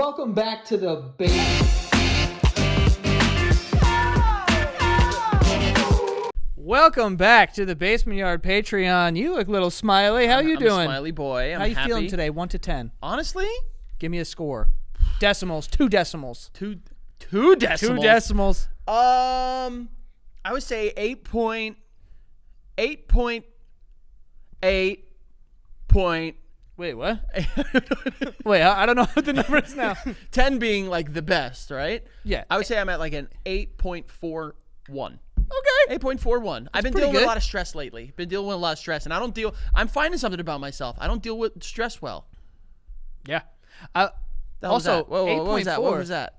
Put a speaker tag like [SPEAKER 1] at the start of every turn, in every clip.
[SPEAKER 1] Welcome back to the base.
[SPEAKER 2] Welcome back to the Basement Yard Patreon. You look a little smiley. How you
[SPEAKER 3] I'm
[SPEAKER 2] doing?
[SPEAKER 3] a smiley boy.
[SPEAKER 2] How you
[SPEAKER 3] happy.
[SPEAKER 2] feeling today? 1 to 10.
[SPEAKER 3] Honestly,
[SPEAKER 2] Give me a score. Decimals. 2 decimals.
[SPEAKER 3] two
[SPEAKER 2] 2
[SPEAKER 3] decimals.
[SPEAKER 2] decimals.
[SPEAKER 3] I would say 8.8 point.
[SPEAKER 2] Wait, what? Wait, I don't know what the number is now.
[SPEAKER 3] 10 being like the best, right?
[SPEAKER 2] Yeah.
[SPEAKER 3] I would say I'm at like an 8.41.
[SPEAKER 2] Okay.
[SPEAKER 3] 8.41. I've been
[SPEAKER 2] pretty
[SPEAKER 3] dealing with
[SPEAKER 2] good.
[SPEAKER 3] a lot of stress lately. Been dealing with a lot of stress, and I'm finding something about myself. I don't deal with stress well.
[SPEAKER 2] Yeah.
[SPEAKER 3] That was
[SPEAKER 2] Also,
[SPEAKER 3] that. Whoa, what was that?
[SPEAKER 2] 8.4.
[SPEAKER 3] What was that?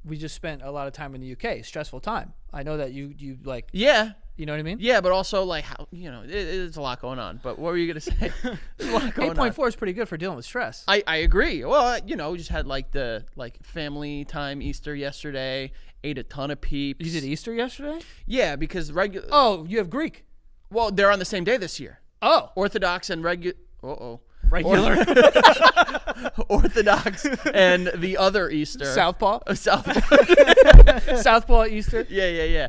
[SPEAKER 2] We just spent a lot of time in the UK. Stressful time. I know that you like,
[SPEAKER 3] Yeah.
[SPEAKER 2] you know what I mean?
[SPEAKER 3] Yeah, but also like how it's a lot going on. But what were you gonna say? There's a lot going on.
[SPEAKER 2] 8.4 is pretty good for dealing with stress.
[SPEAKER 3] I agree. Well, we just had like the family time Easter yesterday. Ate a ton of peeps.
[SPEAKER 2] You did Easter yesterday?
[SPEAKER 3] Yeah, because regular.
[SPEAKER 2] Oh, you have Greek.
[SPEAKER 3] Well, they're on the same day this year.
[SPEAKER 2] Oh.
[SPEAKER 3] Orthodox and regular.
[SPEAKER 2] Regular.
[SPEAKER 3] Orthodox and the other Easter.
[SPEAKER 2] Southpaw.
[SPEAKER 3] Southpaw.
[SPEAKER 2] Southpaw Easter.
[SPEAKER 3] Yeah.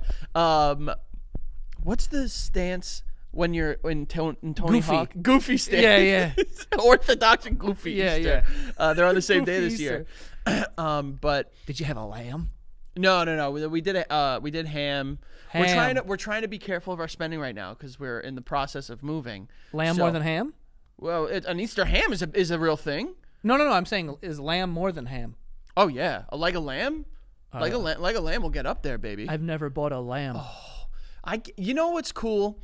[SPEAKER 3] What's the stance when you're in Tony
[SPEAKER 2] Goofy.
[SPEAKER 3] Hawk? Goofy stance.
[SPEAKER 2] Yeah.
[SPEAKER 3] Orthodox and goofy
[SPEAKER 2] Yeah,
[SPEAKER 3] Easter. They're on the same day
[SPEAKER 2] Goofy
[SPEAKER 3] this year. But
[SPEAKER 2] Did you have a lamb?
[SPEAKER 3] no. We did ham.
[SPEAKER 2] Ham.
[SPEAKER 3] We're trying to be careful of our spending right now because we're in the process of moving.
[SPEAKER 2] Lamb
[SPEAKER 3] So-
[SPEAKER 2] more than ham?
[SPEAKER 3] Well, an Easter ham is a real thing.
[SPEAKER 2] No. I'm saying is lamb more than ham?
[SPEAKER 3] Oh yeah, like a lamb, like a lamb will get up there, baby.
[SPEAKER 2] I've never bought a lamb.
[SPEAKER 3] You know what's cool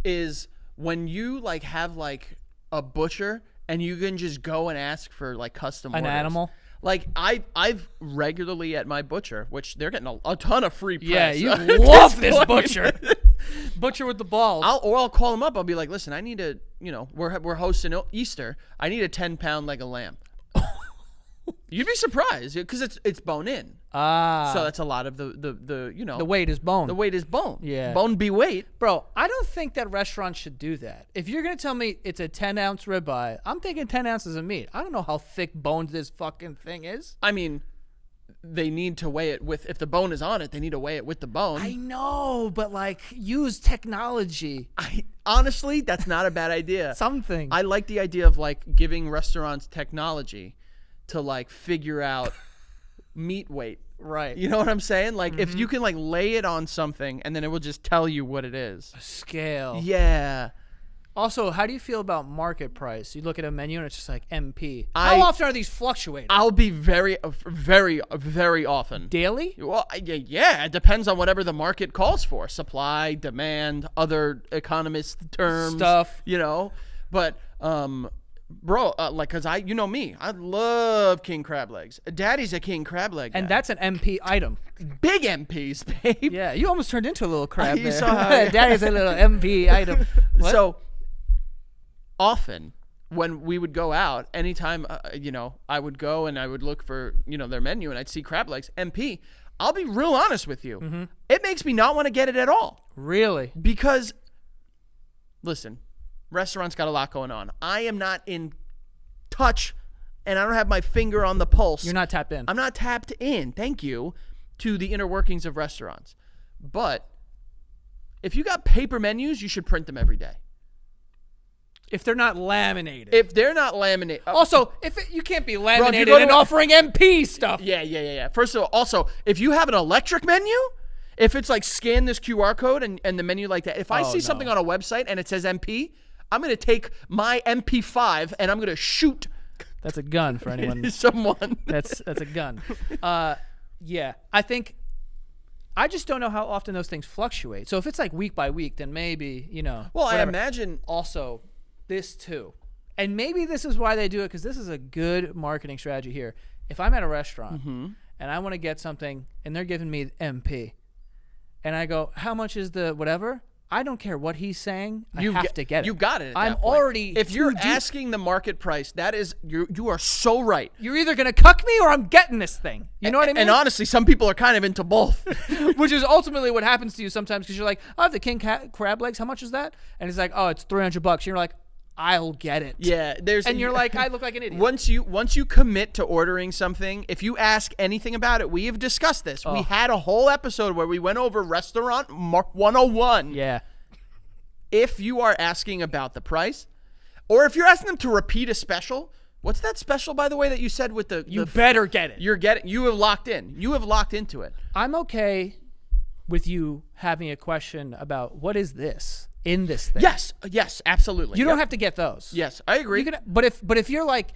[SPEAKER 3] is when you like have like a butcher and you can just go and ask for like custom
[SPEAKER 2] An
[SPEAKER 3] orders.
[SPEAKER 2] animal?
[SPEAKER 3] Like I've regularly at my butcher, which they're getting a ton of free press.
[SPEAKER 2] Yeah, you
[SPEAKER 3] at
[SPEAKER 2] love
[SPEAKER 3] this
[SPEAKER 2] this
[SPEAKER 3] point.
[SPEAKER 2] butcher. Butcher with the balls.
[SPEAKER 3] I'll call them up. I'll be like, listen, I need a we're hosting Easter. I need a 10-pound leg of lamb. You'd be surprised because it's bone in. So that's a lot of
[SPEAKER 2] the weight is bone.
[SPEAKER 3] The weight is bone.
[SPEAKER 2] Yeah.
[SPEAKER 3] Bone be weight.
[SPEAKER 2] Bro, I don't think that restaurants should do that. If you're going to tell me it's a 10-ounce ribeye, I'm thinking 10 ounces of meat. I don't know how thick bones this fucking thing is.
[SPEAKER 3] I mean, they need to weigh it with, if the bone is on it, they need to weigh it with the bone.
[SPEAKER 2] I know, but like use technology.
[SPEAKER 3] Honestly, that's not a bad idea.
[SPEAKER 2] Something.
[SPEAKER 3] I like the idea of like giving restaurants technology to like figure out meat weight.
[SPEAKER 2] Right.
[SPEAKER 3] You know what I'm saying? Like if you can like lay it on something and then it will just tell you what it is.
[SPEAKER 2] Scale.
[SPEAKER 3] Yeah.
[SPEAKER 2] Also, how do you feel about market price? You look at a menu and it's just like MP. How often are these fluctuating?
[SPEAKER 3] I'll be very, very often.
[SPEAKER 2] Daily?
[SPEAKER 3] Well, yeah, it depends on whatever the market calls for. Supply, demand, other economist terms.
[SPEAKER 2] Stuff.
[SPEAKER 3] But, bro, like, because you know me. I love king crab legs. Daddy's a king crab leg guy.
[SPEAKER 2] And that's an MP item.
[SPEAKER 3] Big MPs, babe.
[SPEAKER 2] Yeah, you almost turned into a little crab
[SPEAKER 3] You
[SPEAKER 2] there.
[SPEAKER 3] saw how-
[SPEAKER 2] Daddy's a little MP item. What?
[SPEAKER 3] So, often when we would go out, anytime, I would go and I would look for, their menu and I'd see crab legs, MP, I'll be real honest with you. It makes me not want to get it at all.
[SPEAKER 2] Really?
[SPEAKER 3] Because, listen, restaurants got a lot going on. I am not in touch and I don't have my finger on the pulse.
[SPEAKER 2] You're not tapped in.
[SPEAKER 3] I'm not tapped in, thank you, to the inner workings of restaurants. But if you got paper menus, you should print them every day.
[SPEAKER 2] If they're not laminated.
[SPEAKER 3] If they're not laminated.
[SPEAKER 2] Also, you can't be laminated
[SPEAKER 3] go to
[SPEAKER 2] and
[SPEAKER 3] a-
[SPEAKER 2] offering MP stuff.
[SPEAKER 3] Yeah. First of all, also, if you have an electric menu, if it's like scan this QR code and the menu like that, if I see something on a website and it says MP, I'm going to take my MP5 and I'm going to shoot
[SPEAKER 2] That's a gun for anyone.
[SPEAKER 3] someone.
[SPEAKER 2] That's a gun. Yeah, I just don't know how often those things fluctuate. So if it's like week by week, then maybe,
[SPEAKER 3] Well,
[SPEAKER 2] whatever.
[SPEAKER 3] I imagine.
[SPEAKER 2] Also, this too. And maybe this is why they do it, because this is a good marketing strategy here. If I'm at a restaurant and I want to get something and they're giving me MP and I go, how much is the whatever? I don't care what he's saying. I have to get it.
[SPEAKER 3] You got it. At
[SPEAKER 2] I'm
[SPEAKER 3] that point.
[SPEAKER 2] already
[SPEAKER 3] If you're
[SPEAKER 2] too deep.
[SPEAKER 3] asking the market price, that is you are so right.
[SPEAKER 2] You're either going to cuck me or I'm getting this thing. You know what I mean?
[SPEAKER 3] And honestly, some people are kind of into both.
[SPEAKER 2] Which is ultimately what happens to you sometimes because you're like, I have the king crab legs. How much is that? And he's like, oh, it's $300. And you're like, I'll get it.
[SPEAKER 3] Yeah, there's
[SPEAKER 2] And you're like, I look like an idiot.
[SPEAKER 3] Once you commit to ordering something, if you ask anything about it, we have discussed this. We had a whole episode where we went over Restaurant 101.
[SPEAKER 2] Yeah.
[SPEAKER 3] If you are asking about the price, or if you're asking them to repeat a special, what's that special, by the way, that you said with the
[SPEAKER 2] You better get it.
[SPEAKER 3] you have locked in. You have locked into it.
[SPEAKER 2] I'm okay with you having a question about what is this in this thing.
[SPEAKER 3] Yes, absolutely.
[SPEAKER 2] You don't have to get those.
[SPEAKER 3] Yes, I agree.
[SPEAKER 2] You can, but if you're like,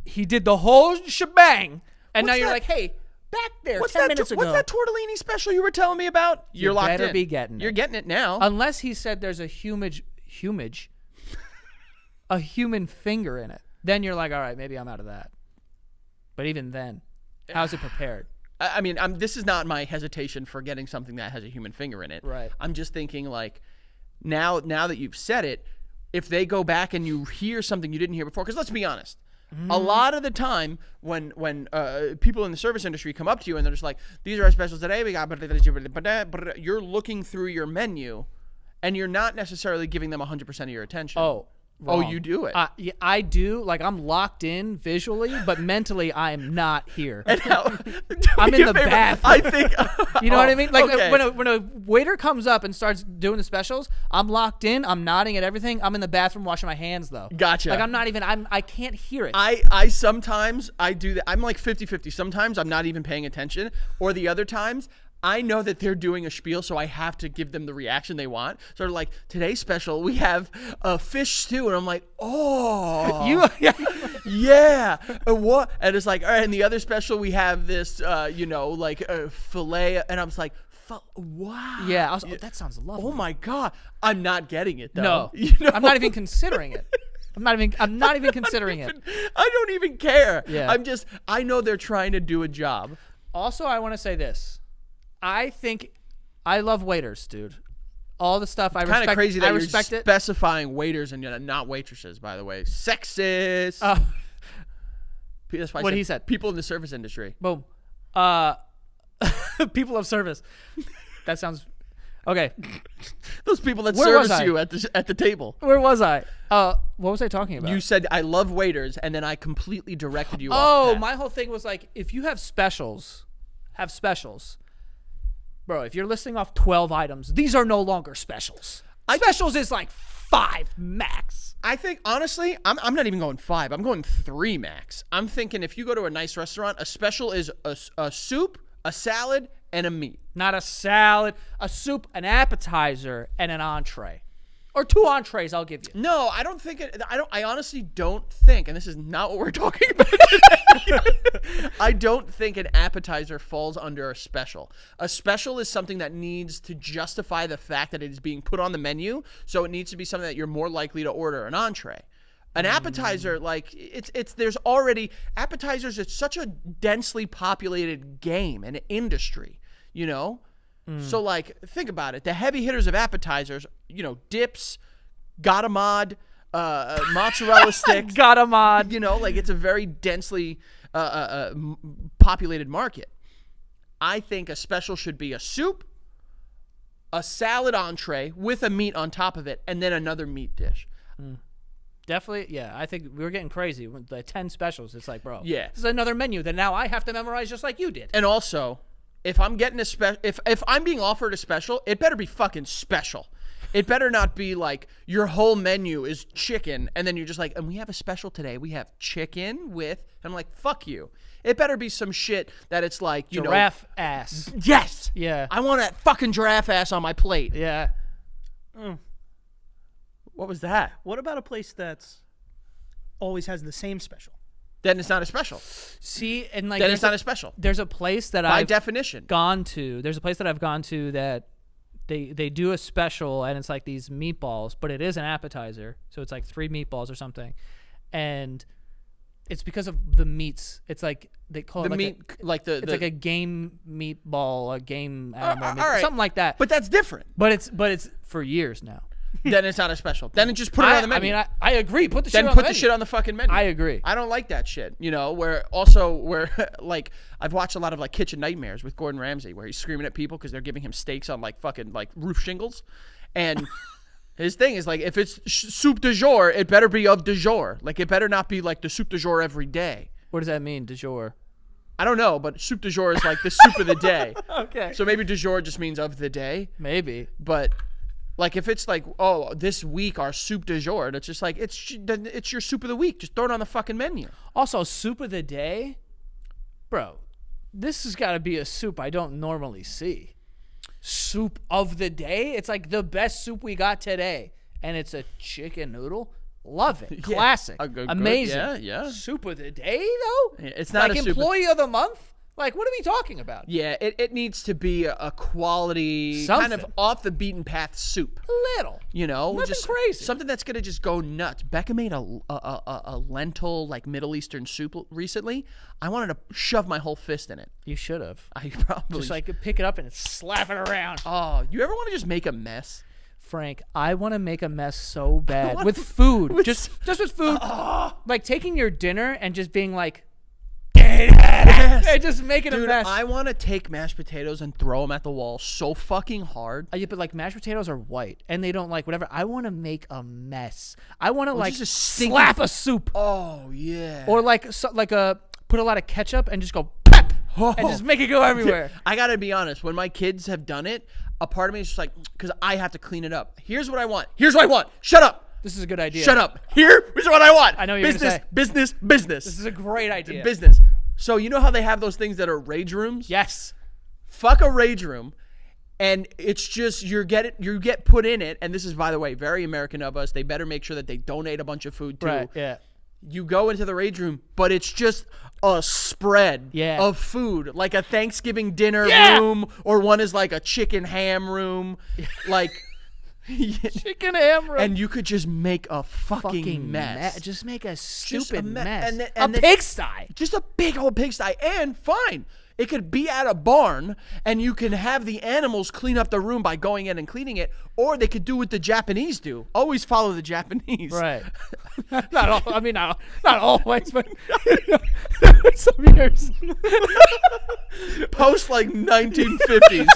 [SPEAKER 2] he did the whole shebang, and now
[SPEAKER 3] What's
[SPEAKER 2] you're
[SPEAKER 3] that?
[SPEAKER 2] like, hey, back there,
[SPEAKER 3] What's
[SPEAKER 2] 10
[SPEAKER 3] that?
[SPEAKER 2] minutes ago.
[SPEAKER 3] What's that tortellini special you were telling me about? You're locked
[SPEAKER 2] better
[SPEAKER 3] in.
[SPEAKER 2] be getting it.
[SPEAKER 3] You're getting it now.
[SPEAKER 2] Unless he said there's a a human finger in it. Then you're like, all right, maybe I'm out of that. But even then, how's it prepared?
[SPEAKER 3] I mean, this is not my hesitation for getting something that has a human finger in it.
[SPEAKER 2] Right.
[SPEAKER 3] I'm just thinking like, now that you've said it, if they go back and you hear something you didn't hear before, because let's be honest, a lot of the time when people in the service industry come up to you and they're just like, these are our specials today, we got, you're looking through your menu, and you're not necessarily giving them 100% of your attention.
[SPEAKER 2] Oh,
[SPEAKER 3] Oh,
[SPEAKER 2] wrong.
[SPEAKER 3] you do it.
[SPEAKER 2] Yeah, I do. Like, I'm locked in visually, but mentally, I am not here.
[SPEAKER 3] And how,
[SPEAKER 2] I'm in the bathroom.
[SPEAKER 3] I think.
[SPEAKER 2] You know what I mean? Like,
[SPEAKER 3] okay.
[SPEAKER 2] when a waiter comes up and starts doing the specials, I'm locked in. I'm nodding at everything. I'm in the bathroom washing my hands, though.
[SPEAKER 3] Gotcha.
[SPEAKER 2] Like, I'm not even. I can't hear it.
[SPEAKER 3] I sometimes I do that. I'm like 50-50. Sometimes I'm not even paying attention, or the other times I know that they're doing a spiel, so I have to give them the reaction they want. Sort of like, today's special, we have a fish stew, and I'm like, oh, yeah, and what? And it's like, all right, and the other special, we have this, like a fillet, and I was like, wow.
[SPEAKER 2] Yeah. Oh, that sounds lovely.
[SPEAKER 3] Oh my god, I'm not getting it though.
[SPEAKER 2] No,
[SPEAKER 3] You know?
[SPEAKER 2] I'm not even considering it. I'm not even considering it.
[SPEAKER 3] I don't even care.
[SPEAKER 2] Yeah.
[SPEAKER 3] I know they're trying to do a job.
[SPEAKER 2] Also, I want to say this. I think I love waiters, dude. All the stuff I respect.
[SPEAKER 3] Kind of crazy that
[SPEAKER 2] I
[SPEAKER 3] you're
[SPEAKER 2] respect it.
[SPEAKER 3] specifying waiters and not waitresses, by the way. Sexist. That's why I
[SPEAKER 2] what he said.
[SPEAKER 3] People in the service industry.
[SPEAKER 2] Boom. People of service. That sounds okay.
[SPEAKER 3] Those people that
[SPEAKER 2] Where was
[SPEAKER 3] service
[SPEAKER 2] I?
[SPEAKER 3] you at the table.
[SPEAKER 2] Where was I? What was I talking about?
[SPEAKER 3] You said I love waiters, and then I completely directed you.
[SPEAKER 2] Oh,
[SPEAKER 3] off path.
[SPEAKER 2] my whole thing was like, if you have specials. Bro, if you're listing off 12 items, these are no longer specials. Specials is like 5 max.
[SPEAKER 3] I think, honestly, I'm not even going 5. I'm going 3 max. I'm thinking if you go to a nice restaurant, a special is a soup, a salad, and a meat.
[SPEAKER 2] Not a salad, a soup, an appetizer, and an entree. Or 2 entrees, I'll give you.
[SPEAKER 3] No, I don't think it. I honestly don't think, and this is not what we're talking about today. I don't think an appetizer falls under a special. A special is something that needs to justify the fact that it is being put on the menu, so it needs to be something that you're more likely to order an entree. An appetizer, like there's already appetizers. It's such a densely populated game and industry, you know. So like, think about it. The heavy hitters of appetizers, dips, gatamad, mozzarella sticks.
[SPEAKER 2] Gatamad.
[SPEAKER 3] Like it's a very densely populated market. I think a special should be a soup, a salad entree with a meat on top of it, and then another meat dish.
[SPEAKER 2] Definitely, yeah. I think we were getting crazy with the 10 specials. It's like, bro,
[SPEAKER 3] Yeah.
[SPEAKER 2] this is another menu that now I have to memorize just like you did.
[SPEAKER 3] And also, if I'm getting if I'm being offered a special, it better be fucking special. It better not be like your whole menu is chicken, and then you're just like, and we have a special today. We have chicken with, and I'm like, fuck you. It better be some shit that it's like,
[SPEAKER 2] Giraffe ass.
[SPEAKER 3] Yes.
[SPEAKER 2] Yeah.
[SPEAKER 3] I want that fucking giraffe ass on my plate.
[SPEAKER 2] Yeah.
[SPEAKER 3] What was that?
[SPEAKER 4] What about a place that's always has the same special?
[SPEAKER 3] Then it's not a special.
[SPEAKER 2] See, and like,
[SPEAKER 3] Then it's not a special.
[SPEAKER 2] there's a place that
[SPEAKER 3] By
[SPEAKER 2] I've
[SPEAKER 3] definition.
[SPEAKER 2] gone to. There's a place that I've gone to that they do a special, and it's like these meatballs, but it is an appetizer, so it's like 3 meatballs or something, and it's because of the meats. It's like they call
[SPEAKER 3] The
[SPEAKER 2] it like
[SPEAKER 3] meat,
[SPEAKER 2] it's like a game meatball, a game animal, meat,
[SPEAKER 3] all right.
[SPEAKER 2] something like that.
[SPEAKER 3] But that's different.
[SPEAKER 2] But it's for years now.
[SPEAKER 3] Then it's not a special. Then it just put it on the menu.
[SPEAKER 2] I mean, I agree. Put the shit
[SPEAKER 3] then
[SPEAKER 2] on
[SPEAKER 3] put
[SPEAKER 2] the
[SPEAKER 3] the
[SPEAKER 2] menu.
[SPEAKER 3] shit on the fucking menu.
[SPEAKER 2] I agree.
[SPEAKER 3] I don't like that shit. Where like I've watched a lot of like Kitchen Nightmares with Gordon Ramsay, where he's screaming at people because they're giving him steaks on like fucking like roof shingles, and His thing is like, if it's soup du jour, it better be of du jour. Like, it better not be like the soup du jour every day.
[SPEAKER 2] What does that mean, du jour?
[SPEAKER 3] I don't know, but soup du jour is like the soup of the day.
[SPEAKER 2] Okay.
[SPEAKER 3] So maybe du jour just means of the day.
[SPEAKER 2] Maybe.
[SPEAKER 3] But like, if it's like, oh, this week our soup du jour, it's just like, it's your soup of the week. Just throw it on the fucking menu.
[SPEAKER 2] Also, soup of the day, bro. This has got to be a soup I don't normally see. Soup of the day. It's like the best soup we got today, and it's a chicken noodle. Love it. Classic. Amazing.
[SPEAKER 3] Yeah.
[SPEAKER 2] Soup of the day, though?
[SPEAKER 3] It's not
[SPEAKER 2] like
[SPEAKER 3] a soup.
[SPEAKER 2] employee of the month? Like, what are we talking about?
[SPEAKER 3] Yeah, it needs to be a quality, kind of
[SPEAKER 2] Something.
[SPEAKER 3] off the beaten path soup.
[SPEAKER 2] A little.
[SPEAKER 3] You know,
[SPEAKER 2] Nothing
[SPEAKER 3] just
[SPEAKER 2] crazy.
[SPEAKER 3] something that's gonna just go nuts. Becca made a lentil like Middle Eastern soup recently. I wanted to shove my whole fist in it.
[SPEAKER 2] You should have.
[SPEAKER 3] I probably
[SPEAKER 2] Just like pick it up and slap it around.
[SPEAKER 3] Oh, you ever want to just make a mess?
[SPEAKER 2] Frank, I want to make a mess so bad with food. Just with food. Like taking your dinner and just being like, and just making a
[SPEAKER 3] Dude,
[SPEAKER 2] mess.
[SPEAKER 3] I want to take mashed potatoes and throw them at the wall so fucking hard.
[SPEAKER 2] Yeah, but like mashed potatoes are white and they don't like whatever. I want to make a mess. I want to like
[SPEAKER 3] just a stinky-
[SPEAKER 2] slap a soup
[SPEAKER 3] Oh yeah.
[SPEAKER 2] or like put a lot of ketchup and just go pep and just make it go everywhere.
[SPEAKER 3] I gotta be honest. When my kids have done it, a part of me is just like, because I have to clean it up. Here's what I want. Here's what I want. Shut up.
[SPEAKER 2] This is a good idea.
[SPEAKER 3] Shut up. Here's what I want.
[SPEAKER 2] I know what you're gonna say.
[SPEAKER 3] Business.
[SPEAKER 2] This is a great idea.
[SPEAKER 3] Business. So you know how they have those things that are rage rooms?
[SPEAKER 2] Yes.
[SPEAKER 3] Fuck a rage room, and it's just you get put in it. And this is, by the way, very American of us. They better make sure that they donate a bunch of food too.
[SPEAKER 2] Right. Yeah.
[SPEAKER 3] You go into the rage room, but it's just a spread of food, like a Thanksgiving dinner room, or one is like a chicken ham room, like
[SPEAKER 2] Chicken ham room.
[SPEAKER 3] and you could just make a fucking mess.
[SPEAKER 2] Just make a stupid
[SPEAKER 3] mess.
[SPEAKER 2] mess.
[SPEAKER 3] And then-
[SPEAKER 2] Pigsty.
[SPEAKER 3] Just a big old pigsty, and fine. It could be at a barn, and you can have the animals clean up the room by going in and cleaning it, or they could do what the Japanese do. Always follow the Japanese.
[SPEAKER 2] Right. Not all. I mean, not always, but some years.
[SPEAKER 3] Post like 1950s.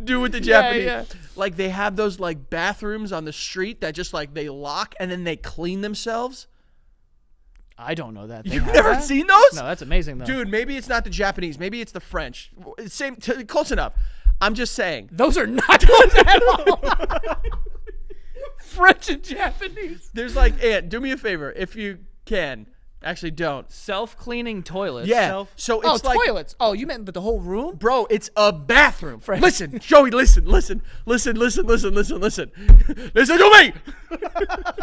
[SPEAKER 3] Do what the Japanese.
[SPEAKER 2] yeah.
[SPEAKER 3] Like they have those like bathrooms on the street that just like they lock and then they clean themselves.
[SPEAKER 2] I don't know that. They
[SPEAKER 3] You've
[SPEAKER 2] have
[SPEAKER 3] never
[SPEAKER 2] that?
[SPEAKER 3] seen those?
[SPEAKER 2] No, that's amazing though.
[SPEAKER 3] Dude, maybe it's not the Japanese. Maybe it's the French. Close enough. I'm just saying.
[SPEAKER 2] Those are not close at all. French and Japanese.
[SPEAKER 3] There's like, Aunt, do me a favor if you can. Actually, don't.
[SPEAKER 2] Self-closing toilets.
[SPEAKER 3] Yeah. So it's like,
[SPEAKER 2] toilets. Oh, you meant the whole room?
[SPEAKER 3] bro, it's a bathroom.
[SPEAKER 2] Frank.
[SPEAKER 3] Listen, Joey, listen to me.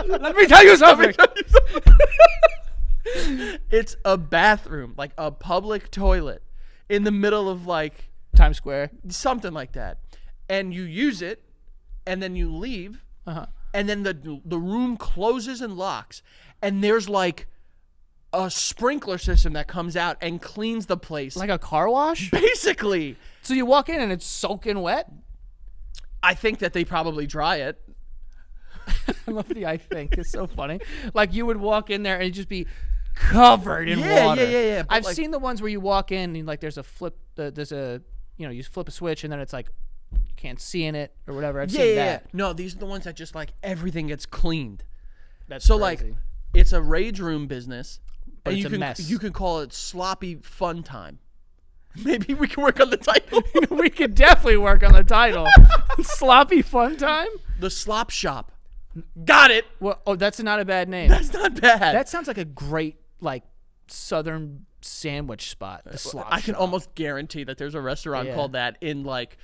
[SPEAKER 2] Let me tell you something.
[SPEAKER 3] It's a bathroom, like a public toilet in the middle of like
[SPEAKER 2] Times Square.
[SPEAKER 3] something like that. And you use it and then you leave and then the room closes and locks and there's like a sprinkler system that comes out and cleans the place.
[SPEAKER 2] Like a car wash?
[SPEAKER 3] Basically.
[SPEAKER 2] So you walk in and it's soaking wet?
[SPEAKER 3] I think that they probably dry it.
[SPEAKER 2] I love the I think. It's so funny. Like you would walk in there and it'd just be covered in water.
[SPEAKER 3] Yeah. But
[SPEAKER 2] I've
[SPEAKER 3] like,
[SPEAKER 2] seen the ones where you walk in and like there's a flip, you flip a switch and then it's like you can't see in it or whatever. I've seen that.
[SPEAKER 3] No, these are the ones that just like everything gets cleaned.
[SPEAKER 2] That's
[SPEAKER 3] So
[SPEAKER 2] crazy.
[SPEAKER 3] like it's a rage room business.
[SPEAKER 2] But
[SPEAKER 3] and
[SPEAKER 2] it's a mess.
[SPEAKER 3] You can call it sloppy fun time. Maybe we can work on the title.
[SPEAKER 2] We could definitely work on the title. Sloppy fun time?
[SPEAKER 3] The slop shop. Got it.
[SPEAKER 2] Well, that's not a bad name.
[SPEAKER 3] That's not bad.
[SPEAKER 2] That sounds like a great like southern sandwich spot. The slop
[SPEAKER 3] I can
[SPEAKER 2] shop.
[SPEAKER 3] almost guarantee that there's a restaurant
[SPEAKER 2] Yeah.
[SPEAKER 3] called that in like,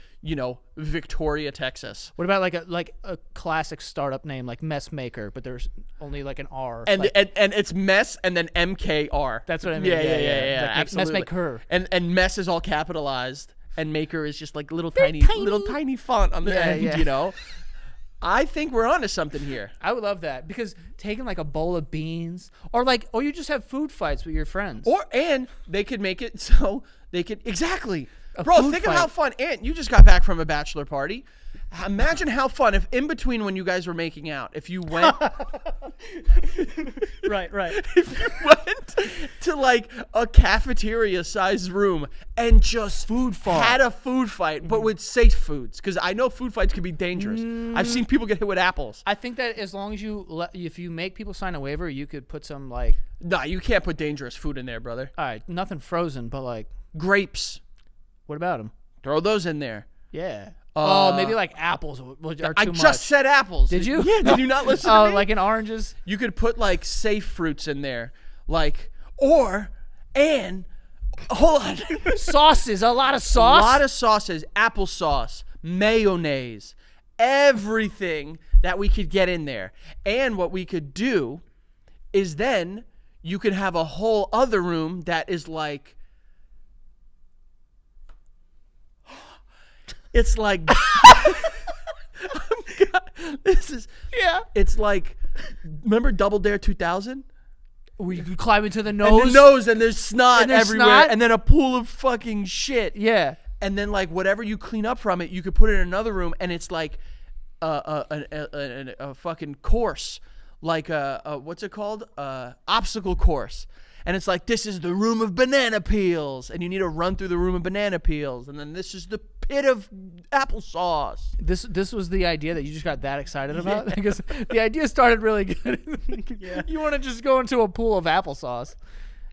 [SPEAKER 3] Victoria, Texas.
[SPEAKER 2] What about like a classic startup name like Mess Maker, but there's only like an R.
[SPEAKER 3] And
[SPEAKER 2] like,
[SPEAKER 3] and it's mess and then MKR.
[SPEAKER 2] That's what I mean.
[SPEAKER 3] Yeah,
[SPEAKER 2] Like
[SPEAKER 3] absolutely.
[SPEAKER 2] Mess Maker.
[SPEAKER 3] And mess is all capitalized and maker is just like little tiny font on the end,
[SPEAKER 2] yeah.
[SPEAKER 3] I think we're onto something here.
[SPEAKER 2] I would love that because taking like a bowl of beans or you just have food fights with your friends.
[SPEAKER 3] And they could make it so they could exactly.
[SPEAKER 2] A
[SPEAKER 3] Bro,
[SPEAKER 2] food
[SPEAKER 3] think of how
[SPEAKER 2] fight.
[SPEAKER 3] fun. Aunt, you just got back from a bachelor party. Imagine how fun if in between when you guys were making out, if you went
[SPEAKER 4] Right.
[SPEAKER 3] if you went to like a cafeteria sized room and just had a food fight, but with safe foods, because I know food fights can be dangerous. I've seen people get hit with apples.
[SPEAKER 2] I think that as long as if you make people sign a waiver, you could put some like,
[SPEAKER 3] Nah, you can't put dangerous food in there, brother.
[SPEAKER 2] all right, nothing frozen, but like,
[SPEAKER 3] Grapes,
[SPEAKER 2] what about them?
[SPEAKER 3] throw those in there.
[SPEAKER 2] Yeah. Maybe like apples are too
[SPEAKER 3] I
[SPEAKER 2] much.
[SPEAKER 3] just said apples.
[SPEAKER 2] Did you?
[SPEAKER 3] Yeah. Did you not listen
[SPEAKER 2] Oh,
[SPEAKER 3] to me?
[SPEAKER 2] like in oranges.
[SPEAKER 3] You could put like safe fruits in there, like hold on.
[SPEAKER 2] Sauces, a lot of sauce.
[SPEAKER 3] A lot of sauces, applesauce, mayonnaise, everything that we could get in there. And what we could do is then you could have a whole other room that is like, it's like, it's like, remember Double Dare 2000?
[SPEAKER 2] Where you could climb into the
[SPEAKER 3] And
[SPEAKER 2] nose.
[SPEAKER 3] the nose, and there's snot
[SPEAKER 2] And there's
[SPEAKER 3] everywhere,
[SPEAKER 2] snot?
[SPEAKER 3] and then a pool of fucking shit.
[SPEAKER 2] Yeah.
[SPEAKER 3] And then like whatever you clean up from it, you could put it in another room, and it's like a fucking course, like a what's it called? Obstacle course. And it's like, this is the room of banana peels, and you need to run through the room of banana peels, and then this is the pit of applesauce.
[SPEAKER 2] This was the idea that you just got that excited about because the idea started really good.
[SPEAKER 4] Yeah.
[SPEAKER 2] You want to just go into a pool of applesauce.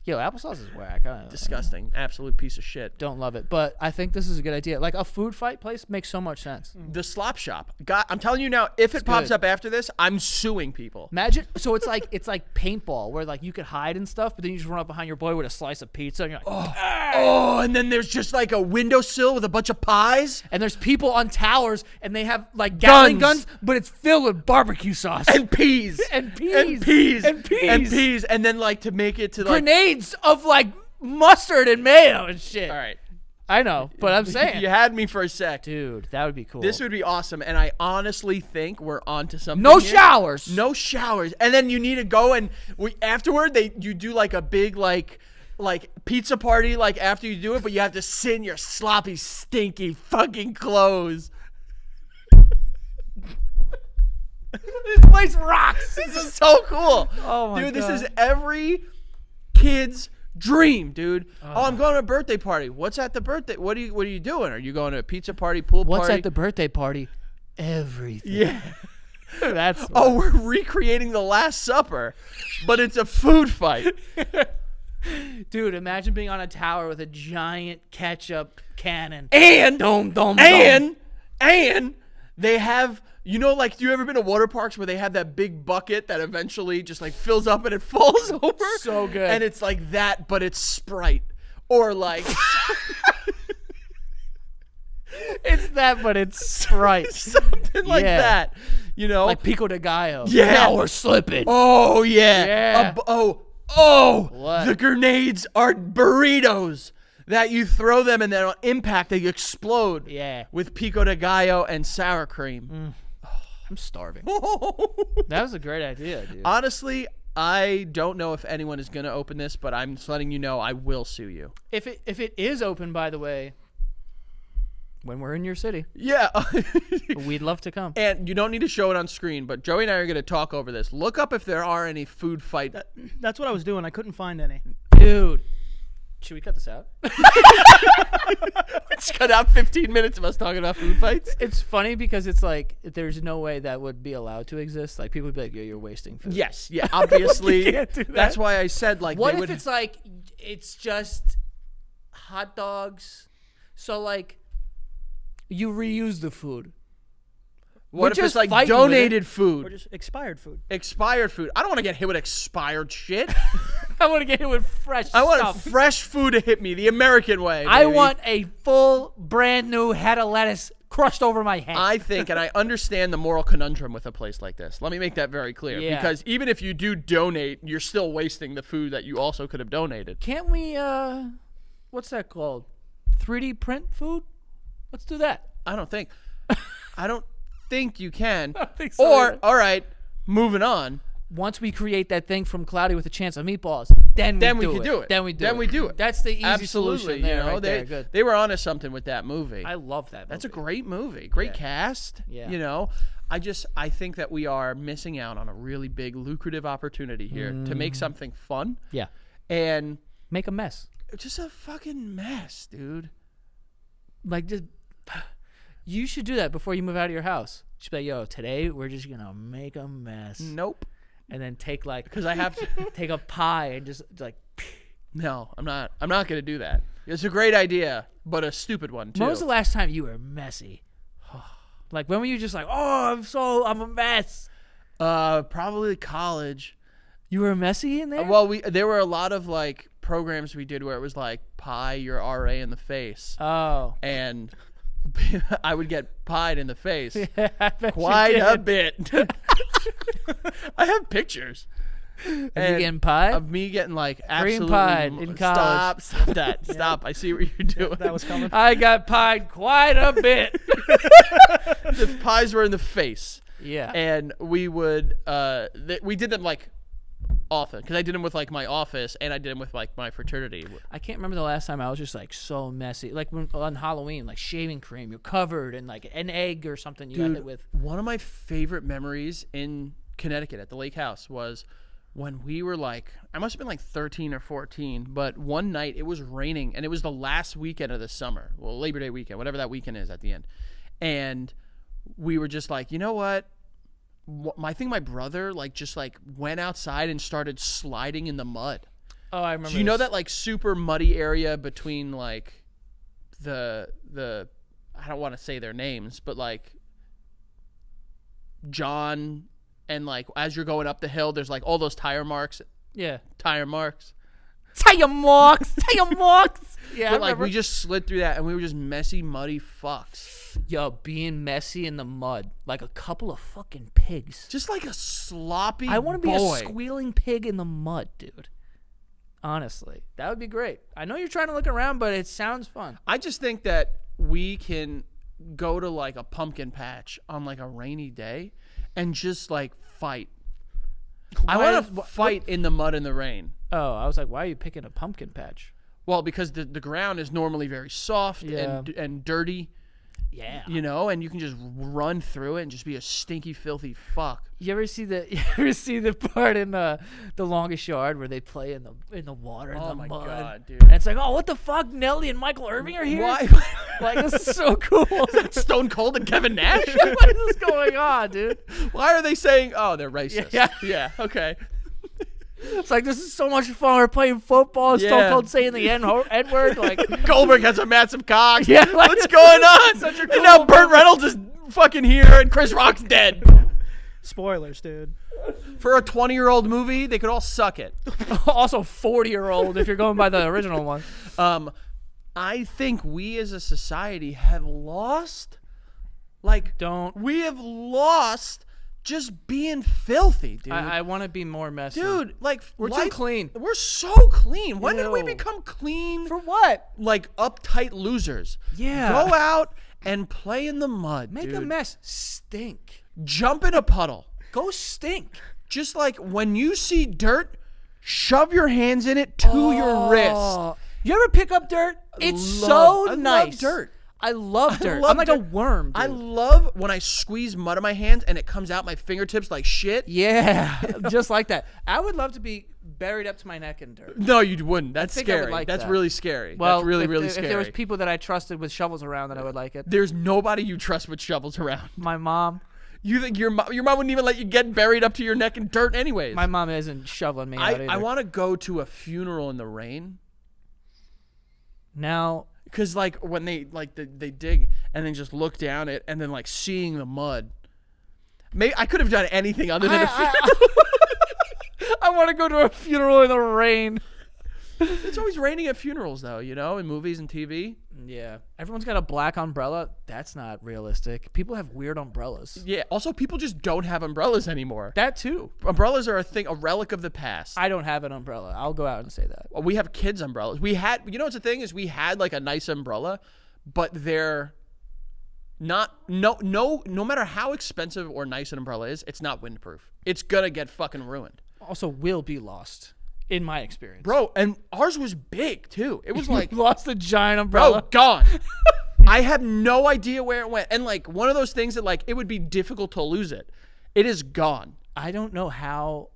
[SPEAKER 2] Yo, applesauce is whack.
[SPEAKER 3] Disgusting, absolute piece of shit.
[SPEAKER 2] Don't love it, but I think this is a good idea. Like a food fight place makes so much sense.
[SPEAKER 3] The slop shop. God, I'm telling you now, if it pops
[SPEAKER 2] good.
[SPEAKER 3] up after this, I'm suing people.
[SPEAKER 2] Imagine, so it's like paintball where like you could hide and stuff, but then you just run up behind your boy with a slice of pizza, and you're like,
[SPEAKER 3] Oh, and then there's just like a windowsill with a bunch of pies.
[SPEAKER 2] and there's people on towers, and they have like Gatling guns, but it's filled with barbecue sauce
[SPEAKER 3] And peas.
[SPEAKER 2] And peas.
[SPEAKER 3] And peas.
[SPEAKER 2] And peas.
[SPEAKER 3] And peas. And then like to make it to like.
[SPEAKER 2] grenades of like mustard and mayo and shit.
[SPEAKER 3] All right.
[SPEAKER 2] I know, but I'm saying,
[SPEAKER 3] You had me for a sec.
[SPEAKER 2] dude, that would be cool.
[SPEAKER 3] This would be awesome. And I honestly think we're onto something.
[SPEAKER 2] No
[SPEAKER 3] here.
[SPEAKER 2] showers.
[SPEAKER 3] No showers. And then you need to go and afterward you do like a big like pizza party like after you do it, but you have to sit in your sloppy, stinky fucking clothes.
[SPEAKER 2] This place rocks.
[SPEAKER 3] This is so cool.
[SPEAKER 2] Oh my
[SPEAKER 3] dude, this
[SPEAKER 2] God.
[SPEAKER 3] is every kid's dream, dude. Oh, I'm going to a birthday party. What's at the birthday? What are you doing? Are you going to a pizza party, pool
[SPEAKER 2] What's
[SPEAKER 3] party?
[SPEAKER 2] at the birthday party? Everything.
[SPEAKER 3] Yeah.
[SPEAKER 2] That's
[SPEAKER 3] Oh, we're recreating the Last Supper, but it's a food fight.
[SPEAKER 2] dude, imagine being on a tower with a giant ketchup cannon.
[SPEAKER 3] And
[SPEAKER 2] Dome, dome,
[SPEAKER 3] and they have, you know, like, do you ever been to water parks where they have that big bucket that eventually just like fills up and it falls over?
[SPEAKER 2] So good.
[SPEAKER 3] And it's like that, but it's Sprite. Or like
[SPEAKER 2] It's that, but it's Sprite.
[SPEAKER 3] something like
[SPEAKER 2] Yeah.
[SPEAKER 3] that. You know?
[SPEAKER 2] Like Pico de Gallo.
[SPEAKER 3] Yeah.
[SPEAKER 2] Now we're slipping.
[SPEAKER 3] Oh yeah.
[SPEAKER 2] Yeah.
[SPEAKER 3] Oh,
[SPEAKER 2] What?
[SPEAKER 3] the grenades are burritos that you throw them and then on impact they explode.
[SPEAKER 2] Yeah.
[SPEAKER 3] With pico de gallo and sour cream.
[SPEAKER 2] I'm starving. That was a great idea, dude.
[SPEAKER 3] Honestly, I don't know if anyone is going to open this, but I'm just letting you know I will sue you.
[SPEAKER 2] If it is open, by the way, when we're in your city,
[SPEAKER 3] Yeah.
[SPEAKER 2] we'd love to come.
[SPEAKER 3] And you don't need to show it on screen, but Joey and I are going to talk over this. Look up if there are any food fight.
[SPEAKER 4] That's what I was doing. I couldn't find any.
[SPEAKER 2] Dude. Should we cut this out?
[SPEAKER 3] Let's cut out 15 minutes of us talking about food fights.
[SPEAKER 2] It's funny because it's like there's no way that would be allowed to exist. Like people would be like, "Yo, you're wasting food."
[SPEAKER 3] Yes, yeah, obviously.
[SPEAKER 2] You can't do that.
[SPEAKER 3] That's why I said like
[SPEAKER 2] What
[SPEAKER 3] they
[SPEAKER 2] if
[SPEAKER 3] would.
[SPEAKER 2] it's like it's just hot dogs? So like you reuse the food.
[SPEAKER 3] What
[SPEAKER 2] we're
[SPEAKER 3] if it's
[SPEAKER 2] just
[SPEAKER 3] like
[SPEAKER 2] fighting with
[SPEAKER 3] donated
[SPEAKER 4] Or
[SPEAKER 3] food,
[SPEAKER 4] just expired food.
[SPEAKER 3] expired food? I don't want to get hit with expired shit.
[SPEAKER 2] I want to get it with fresh
[SPEAKER 3] I want
[SPEAKER 2] stuff.
[SPEAKER 3] fresh food to hit me the American way.
[SPEAKER 2] I
[SPEAKER 3] baby.
[SPEAKER 2] want a full, brand new head of lettuce crushed over my head.
[SPEAKER 3] I think, and I understand the moral conundrum with a place like this. Let me make that very clear.
[SPEAKER 2] Yeah.
[SPEAKER 3] Because even if you do donate, you're still wasting the food that you also could have donated.
[SPEAKER 2] Can't we? What's that called? 3D print food? Let's do that.
[SPEAKER 3] I don't think you can.
[SPEAKER 2] don't think so
[SPEAKER 3] Or,
[SPEAKER 2] either.
[SPEAKER 3] all right, moving on.
[SPEAKER 2] Once we create that thing from Cloudy with a Chance of Meatballs, then
[SPEAKER 3] we
[SPEAKER 2] do
[SPEAKER 3] could
[SPEAKER 2] it.
[SPEAKER 3] do it.
[SPEAKER 2] Then we do
[SPEAKER 3] Then
[SPEAKER 2] it.
[SPEAKER 3] we do it.
[SPEAKER 2] That's the easy
[SPEAKER 3] Absolutely.
[SPEAKER 2] solution there. Right
[SPEAKER 3] they
[SPEAKER 2] there. Good.
[SPEAKER 3] they were onto something with that movie.
[SPEAKER 2] I love that movie.
[SPEAKER 3] That's a great movie. Great
[SPEAKER 2] Yeah.
[SPEAKER 3] cast.
[SPEAKER 2] Yeah.
[SPEAKER 3] You know, I think that we are missing out on a really big, lucrative opportunity here to make something fun
[SPEAKER 2] Yeah.
[SPEAKER 3] and
[SPEAKER 2] Make a mess.
[SPEAKER 3] just a fucking mess, dude.
[SPEAKER 2] Like, just you should do that before you move out of your house. Just be like, yo, today we're just gonna make a mess,
[SPEAKER 3] Nope.
[SPEAKER 2] and then take like
[SPEAKER 3] Because I have to.
[SPEAKER 2] take a pie and just like.
[SPEAKER 3] No, I'm not. I'm not gonna do that. It's a great idea, but a stupid one too.
[SPEAKER 2] When was the last time you were messy? Like, when were you just like, oh, I'm a mess?
[SPEAKER 3] Probably college.
[SPEAKER 2] You were messy in there?
[SPEAKER 3] Well, there were a lot of like programs we did where it was like pie your RA in the face,
[SPEAKER 2] Oh.
[SPEAKER 3] and I would get pied in the face
[SPEAKER 2] I bet you
[SPEAKER 3] quite a
[SPEAKER 2] did.
[SPEAKER 3] bit. I have pictures.
[SPEAKER 2] Of you getting pie?
[SPEAKER 3] Of me getting like
[SPEAKER 2] Cream
[SPEAKER 3] absolutely
[SPEAKER 2] pied in college.
[SPEAKER 3] Stop that! Stop! I see what you're doing.
[SPEAKER 4] That was coming.
[SPEAKER 2] I got pied quite a bit.
[SPEAKER 3] The pies were in the face,
[SPEAKER 2] Yeah.
[SPEAKER 3] and we would we did them like often because I did them with like my office and I did them with like my fraternity.
[SPEAKER 2] I can't remember the last time I was just like so messy. Like on Halloween, like shaving cream, you're covered in like an egg or something you got it with.
[SPEAKER 3] One of my favorite memories in Connecticut at the lake house was when we were like, I must have been like 13 or 14, but one night it was raining and it was the last weekend of the summer. Well, Labor Day weekend, whatever that weekend is at the end. And we were just like, you know what? I think my brother like just like went outside and started sliding in the mud.
[SPEAKER 2] Oh, I remember.
[SPEAKER 3] Do you know
[SPEAKER 2] this.
[SPEAKER 3] that like super muddy area between like the I don't want to say their names, but like John and like as you're going up the hill, there's like all those tire marks.
[SPEAKER 2] Yeah.
[SPEAKER 3] Tire marks.
[SPEAKER 2] Tire marks. Tire marks. Yeah, I
[SPEAKER 3] But like
[SPEAKER 2] remember.
[SPEAKER 3] we just slid through that and we were just messy, muddy fucks.
[SPEAKER 2] Yo, being messy in the mud like a couple of fucking pigs.
[SPEAKER 3] Just like a sloppy
[SPEAKER 2] I want to be
[SPEAKER 3] boy.
[SPEAKER 2] a squealing pig in the mud, dude. Honestly, that would be great. I know you're trying to look around, but it sounds fun.
[SPEAKER 3] I just think that we can go to like a pumpkin patch on like a rainy day and just like fight. I want to fight in the mud and the rain.
[SPEAKER 2] Oh, I was like, why are you picking a pumpkin patch?
[SPEAKER 3] Well, because the ground is normally very soft
[SPEAKER 2] Yeah.
[SPEAKER 3] and dirty,
[SPEAKER 2] Yeah.
[SPEAKER 3] you know, and you can just run through it and just be a stinky, filthy fuck.
[SPEAKER 2] You ever see the part in the Longest Yard where they play in the water in
[SPEAKER 3] Oh
[SPEAKER 2] the
[SPEAKER 3] my
[SPEAKER 2] mud?
[SPEAKER 3] God, dude.
[SPEAKER 2] And it's like, oh, what the fuck? Nelly and Michael Irving are here.
[SPEAKER 3] Why?
[SPEAKER 2] Like, this is so cool.
[SPEAKER 3] Stone Cold and Kevin Nash?
[SPEAKER 2] What is going on, dude?
[SPEAKER 3] Why are they saying, oh, they're racist?
[SPEAKER 2] Yeah.
[SPEAKER 3] Yeah, okay.
[SPEAKER 2] It's like, this is so much fun. We're playing football. Stone
[SPEAKER 3] Yeah.
[SPEAKER 2] Cold saying the N-word. Like,
[SPEAKER 3] Goldberg has a massive cock.
[SPEAKER 2] Yeah, like-
[SPEAKER 3] What's going on?
[SPEAKER 2] Such a
[SPEAKER 3] and
[SPEAKER 2] cool
[SPEAKER 3] now Burt
[SPEAKER 2] moment.
[SPEAKER 3] Reynolds is fucking here and Chris Rock's dead.
[SPEAKER 4] Spoilers, dude.
[SPEAKER 3] For a 20-year-old movie, they could all suck it.
[SPEAKER 2] also 40-year-old if you're going by the original one.
[SPEAKER 3] I think we as a society have lost, like,
[SPEAKER 2] Don't.
[SPEAKER 3] we have lost just being filthy, dude.
[SPEAKER 2] I want to be more messy.
[SPEAKER 3] Dude, like,
[SPEAKER 2] We're too
[SPEAKER 3] life-
[SPEAKER 2] clean.
[SPEAKER 3] We're so clean. When did we
[SPEAKER 2] Ew.
[SPEAKER 3] become clean?
[SPEAKER 2] For what?
[SPEAKER 3] Like, uptight losers.
[SPEAKER 2] Yeah.
[SPEAKER 3] Go out and play in the mud,
[SPEAKER 2] Make
[SPEAKER 3] dude.
[SPEAKER 2] a mess. Stink.
[SPEAKER 3] Jump in a puddle.
[SPEAKER 2] Go stink.
[SPEAKER 3] Just like when you see dirt, shove your hands in it to your wrist.
[SPEAKER 2] Oh. You ever pick up dirt? It's
[SPEAKER 3] Love-
[SPEAKER 2] so
[SPEAKER 3] I love
[SPEAKER 2] nice.
[SPEAKER 3] dirt.
[SPEAKER 2] I love dirt.
[SPEAKER 3] love
[SPEAKER 2] I'm like a
[SPEAKER 3] dirt.
[SPEAKER 2] worm, dude.
[SPEAKER 3] I love when I squeeze mud in my hands and it comes out my fingertips like shit.
[SPEAKER 2] Yeah, just like that. I would love to be buried up to my neck in dirt.
[SPEAKER 3] No, you wouldn't. That's
[SPEAKER 2] think I would
[SPEAKER 3] scary.
[SPEAKER 2] like
[SPEAKER 3] That's
[SPEAKER 2] that.
[SPEAKER 3] really scary.
[SPEAKER 2] Well,
[SPEAKER 3] That's really,
[SPEAKER 2] if,
[SPEAKER 3] really
[SPEAKER 2] if
[SPEAKER 3] scary.
[SPEAKER 2] there was people that I trusted with shovels around, then I would like it.
[SPEAKER 3] There's nobody you trust with shovels around.
[SPEAKER 2] My mom.
[SPEAKER 3] You think your mom wouldn't even let you get buried up to your neck in dirt anyways.
[SPEAKER 2] My mom isn't shoveling me out
[SPEAKER 3] I
[SPEAKER 2] either.
[SPEAKER 3] want to go to a funeral in the rain.
[SPEAKER 2] Now,
[SPEAKER 3] Because like when they they dig and then just look down it and then like seeing the mud. I could have done anything other than a funeral.
[SPEAKER 2] I want to go to a funeral in the rain.
[SPEAKER 3] It's always raining at funerals though, you know, in movies and TV.
[SPEAKER 2] Yeah. Everyone's got a black umbrella. That's not realistic. People have weird umbrellas.
[SPEAKER 3] Yeah. Also, people just don't have umbrellas anymore.
[SPEAKER 2] That too.
[SPEAKER 3] Umbrellas are a relic of the past.
[SPEAKER 2] I don't have an umbrella. I'll go out and say that.
[SPEAKER 3] We have kids' umbrellas. We had, you know, what's the thing is we had like a nice umbrella, but they're not no matter how expensive or nice an umbrella is, it's not windproof. It's gonna get fucking ruined.
[SPEAKER 2] Also, will be lost. in my experience.
[SPEAKER 3] Bro, and ours was big too. It was like,
[SPEAKER 2] Lost a giant umbrella.
[SPEAKER 3] bro, gone. I have no idea where it went. And like one of those things that like it would be difficult to lose it. It is gone.
[SPEAKER 2] I don't know how.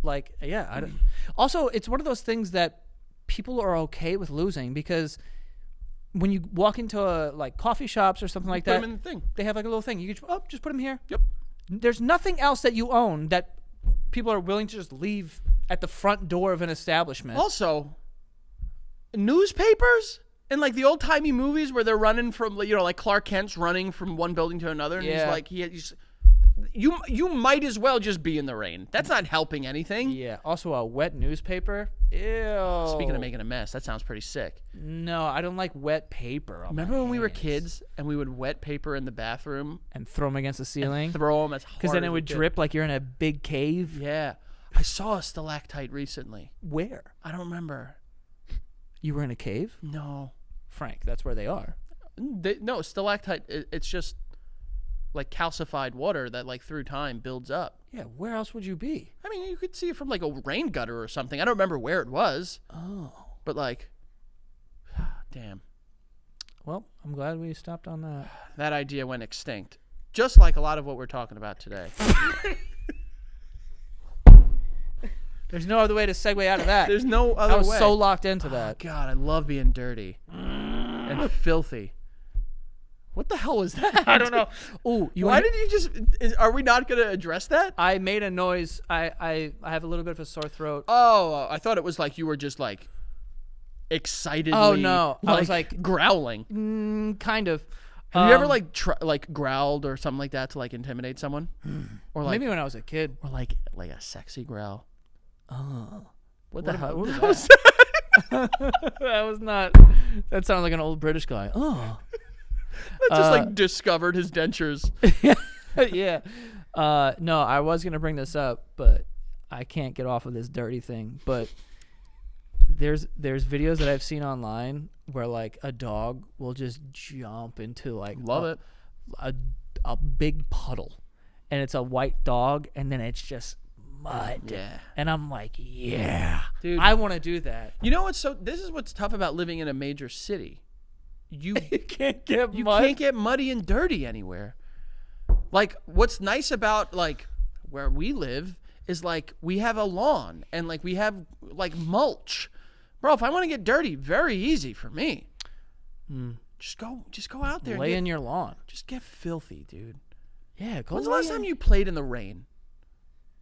[SPEAKER 2] Like, yeah. I don't. Also, it's one of those things that people are okay with losing because when you walk into a like coffee shops or something like
[SPEAKER 3] Put
[SPEAKER 2] that,
[SPEAKER 3] them in the thing.
[SPEAKER 2] they have like a little thing. You can just put them here.
[SPEAKER 3] Yep.
[SPEAKER 2] There's nothing else that you own that people are willing to just leave at the front door of an establishment.
[SPEAKER 3] Also, newspapers in like the old timey movies where they're running from, like Clark Kent's running from one building to another, and
[SPEAKER 2] Yeah.
[SPEAKER 3] he's like, you might as well just be in the rain. That's not helping anything.
[SPEAKER 2] Yeah. Also, a wet newspaper. Ew.
[SPEAKER 3] Speaking of making a mess, that sounds pretty sick.
[SPEAKER 2] No, I don't like wet paper. On
[SPEAKER 3] Remember
[SPEAKER 2] my
[SPEAKER 3] when we were
[SPEAKER 2] hands.
[SPEAKER 3] kids and we would wet paper in the bathroom,
[SPEAKER 2] and throw them against the ceiling
[SPEAKER 3] throw them as hard
[SPEAKER 2] because then
[SPEAKER 3] as
[SPEAKER 2] it
[SPEAKER 3] we
[SPEAKER 2] would
[SPEAKER 3] could?
[SPEAKER 2] drip like you're in a big cave.
[SPEAKER 3] Yeah, I saw a stalactite recently.
[SPEAKER 2] Where?
[SPEAKER 3] I don't remember.
[SPEAKER 2] You were in a cave,
[SPEAKER 3] No,
[SPEAKER 2] Frank. That's where they are.
[SPEAKER 3] no stalactite. It's just like calcified water that like through time builds up.
[SPEAKER 2] Yeah. Where else would you be?
[SPEAKER 3] I mean, you could see it from like a rain gutter or something. I don't remember where it was,
[SPEAKER 2] Oh.
[SPEAKER 3] but like, damn,
[SPEAKER 2] Well, I'm glad we stopped on that.
[SPEAKER 3] that idea went extinct. Just like a lot of what we're talking about today.
[SPEAKER 2] There's no other way to segue out of that.
[SPEAKER 3] There's no other
[SPEAKER 2] I was
[SPEAKER 3] way.
[SPEAKER 2] so locked into
[SPEAKER 3] Oh,
[SPEAKER 2] that.
[SPEAKER 3] God, I love being dirty and filthy. What the hell was that?
[SPEAKER 2] I don't know. Ooh,
[SPEAKER 3] Why did you just? Are we not going to address that?
[SPEAKER 2] I made a noise. I have a little bit of a sore throat.
[SPEAKER 3] Oh, I thought it was like you were just like excitedly.
[SPEAKER 2] Oh, no. I was like-
[SPEAKER 3] growling.
[SPEAKER 2] Kind of.
[SPEAKER 3] Have you ever like growled or something like that to like intimidate someone? Or like
[SPEAKER 2] maybe when I was a kid?
[SPEAKER 3] or like a sexy growl?
[SPEAKER 2] Oh, what
[SPEAKER 3] What
[SPEAKER 2] the hell?
[SPEAKER 3] about-
[SPEAKER 2] What was that? That was not. That sounded like an old British guy. Oh,
[SPEAKER 3] That just like discovered his dentures.
[SPEAKER 2] yeah. No, I was gonna bring this up, but I can't get off of this dirty thing. But there's videos that I've seen online where like a dog will just jump into like
[SPEAKER 3] Love it.
[SPEAKER 2] a big puddle, and it's a white dog, and then it's just mud.
[SPEAKER 3] Yeah.
[SPEAKER 2] And I'm like, yeah,
[SPEAKER 3] Dude.
[SPEAKER 2] I want to do that.
[SPEAKER 3] You know what's this is what's tough about living in a major city. You
[SPEAKER 2] Can't get
[SPEAKER 3] you
[SPEAKER 2] mud.
[SPEAKER 3] can't get muddy and dirty anywhere. Like what's nice about like where we live is like we have a lawn and like we have like mulch. Bro, if I want to get dirty, very easy for me. Just go out there
[SPEAKER 2] Lay
[SPEAKER 3] and
[SPEAKER 2] in your lawn.
[SPEAKER 3] just get filthy, dude.
[SPEAKER 2] Yeah, go
[SPEAKER 3] When's the
[SPEAKER 2] lay
[SPEAKER 3] last
[SPEAKER 2] in-
[SPEAKER 3] time you played in the rain?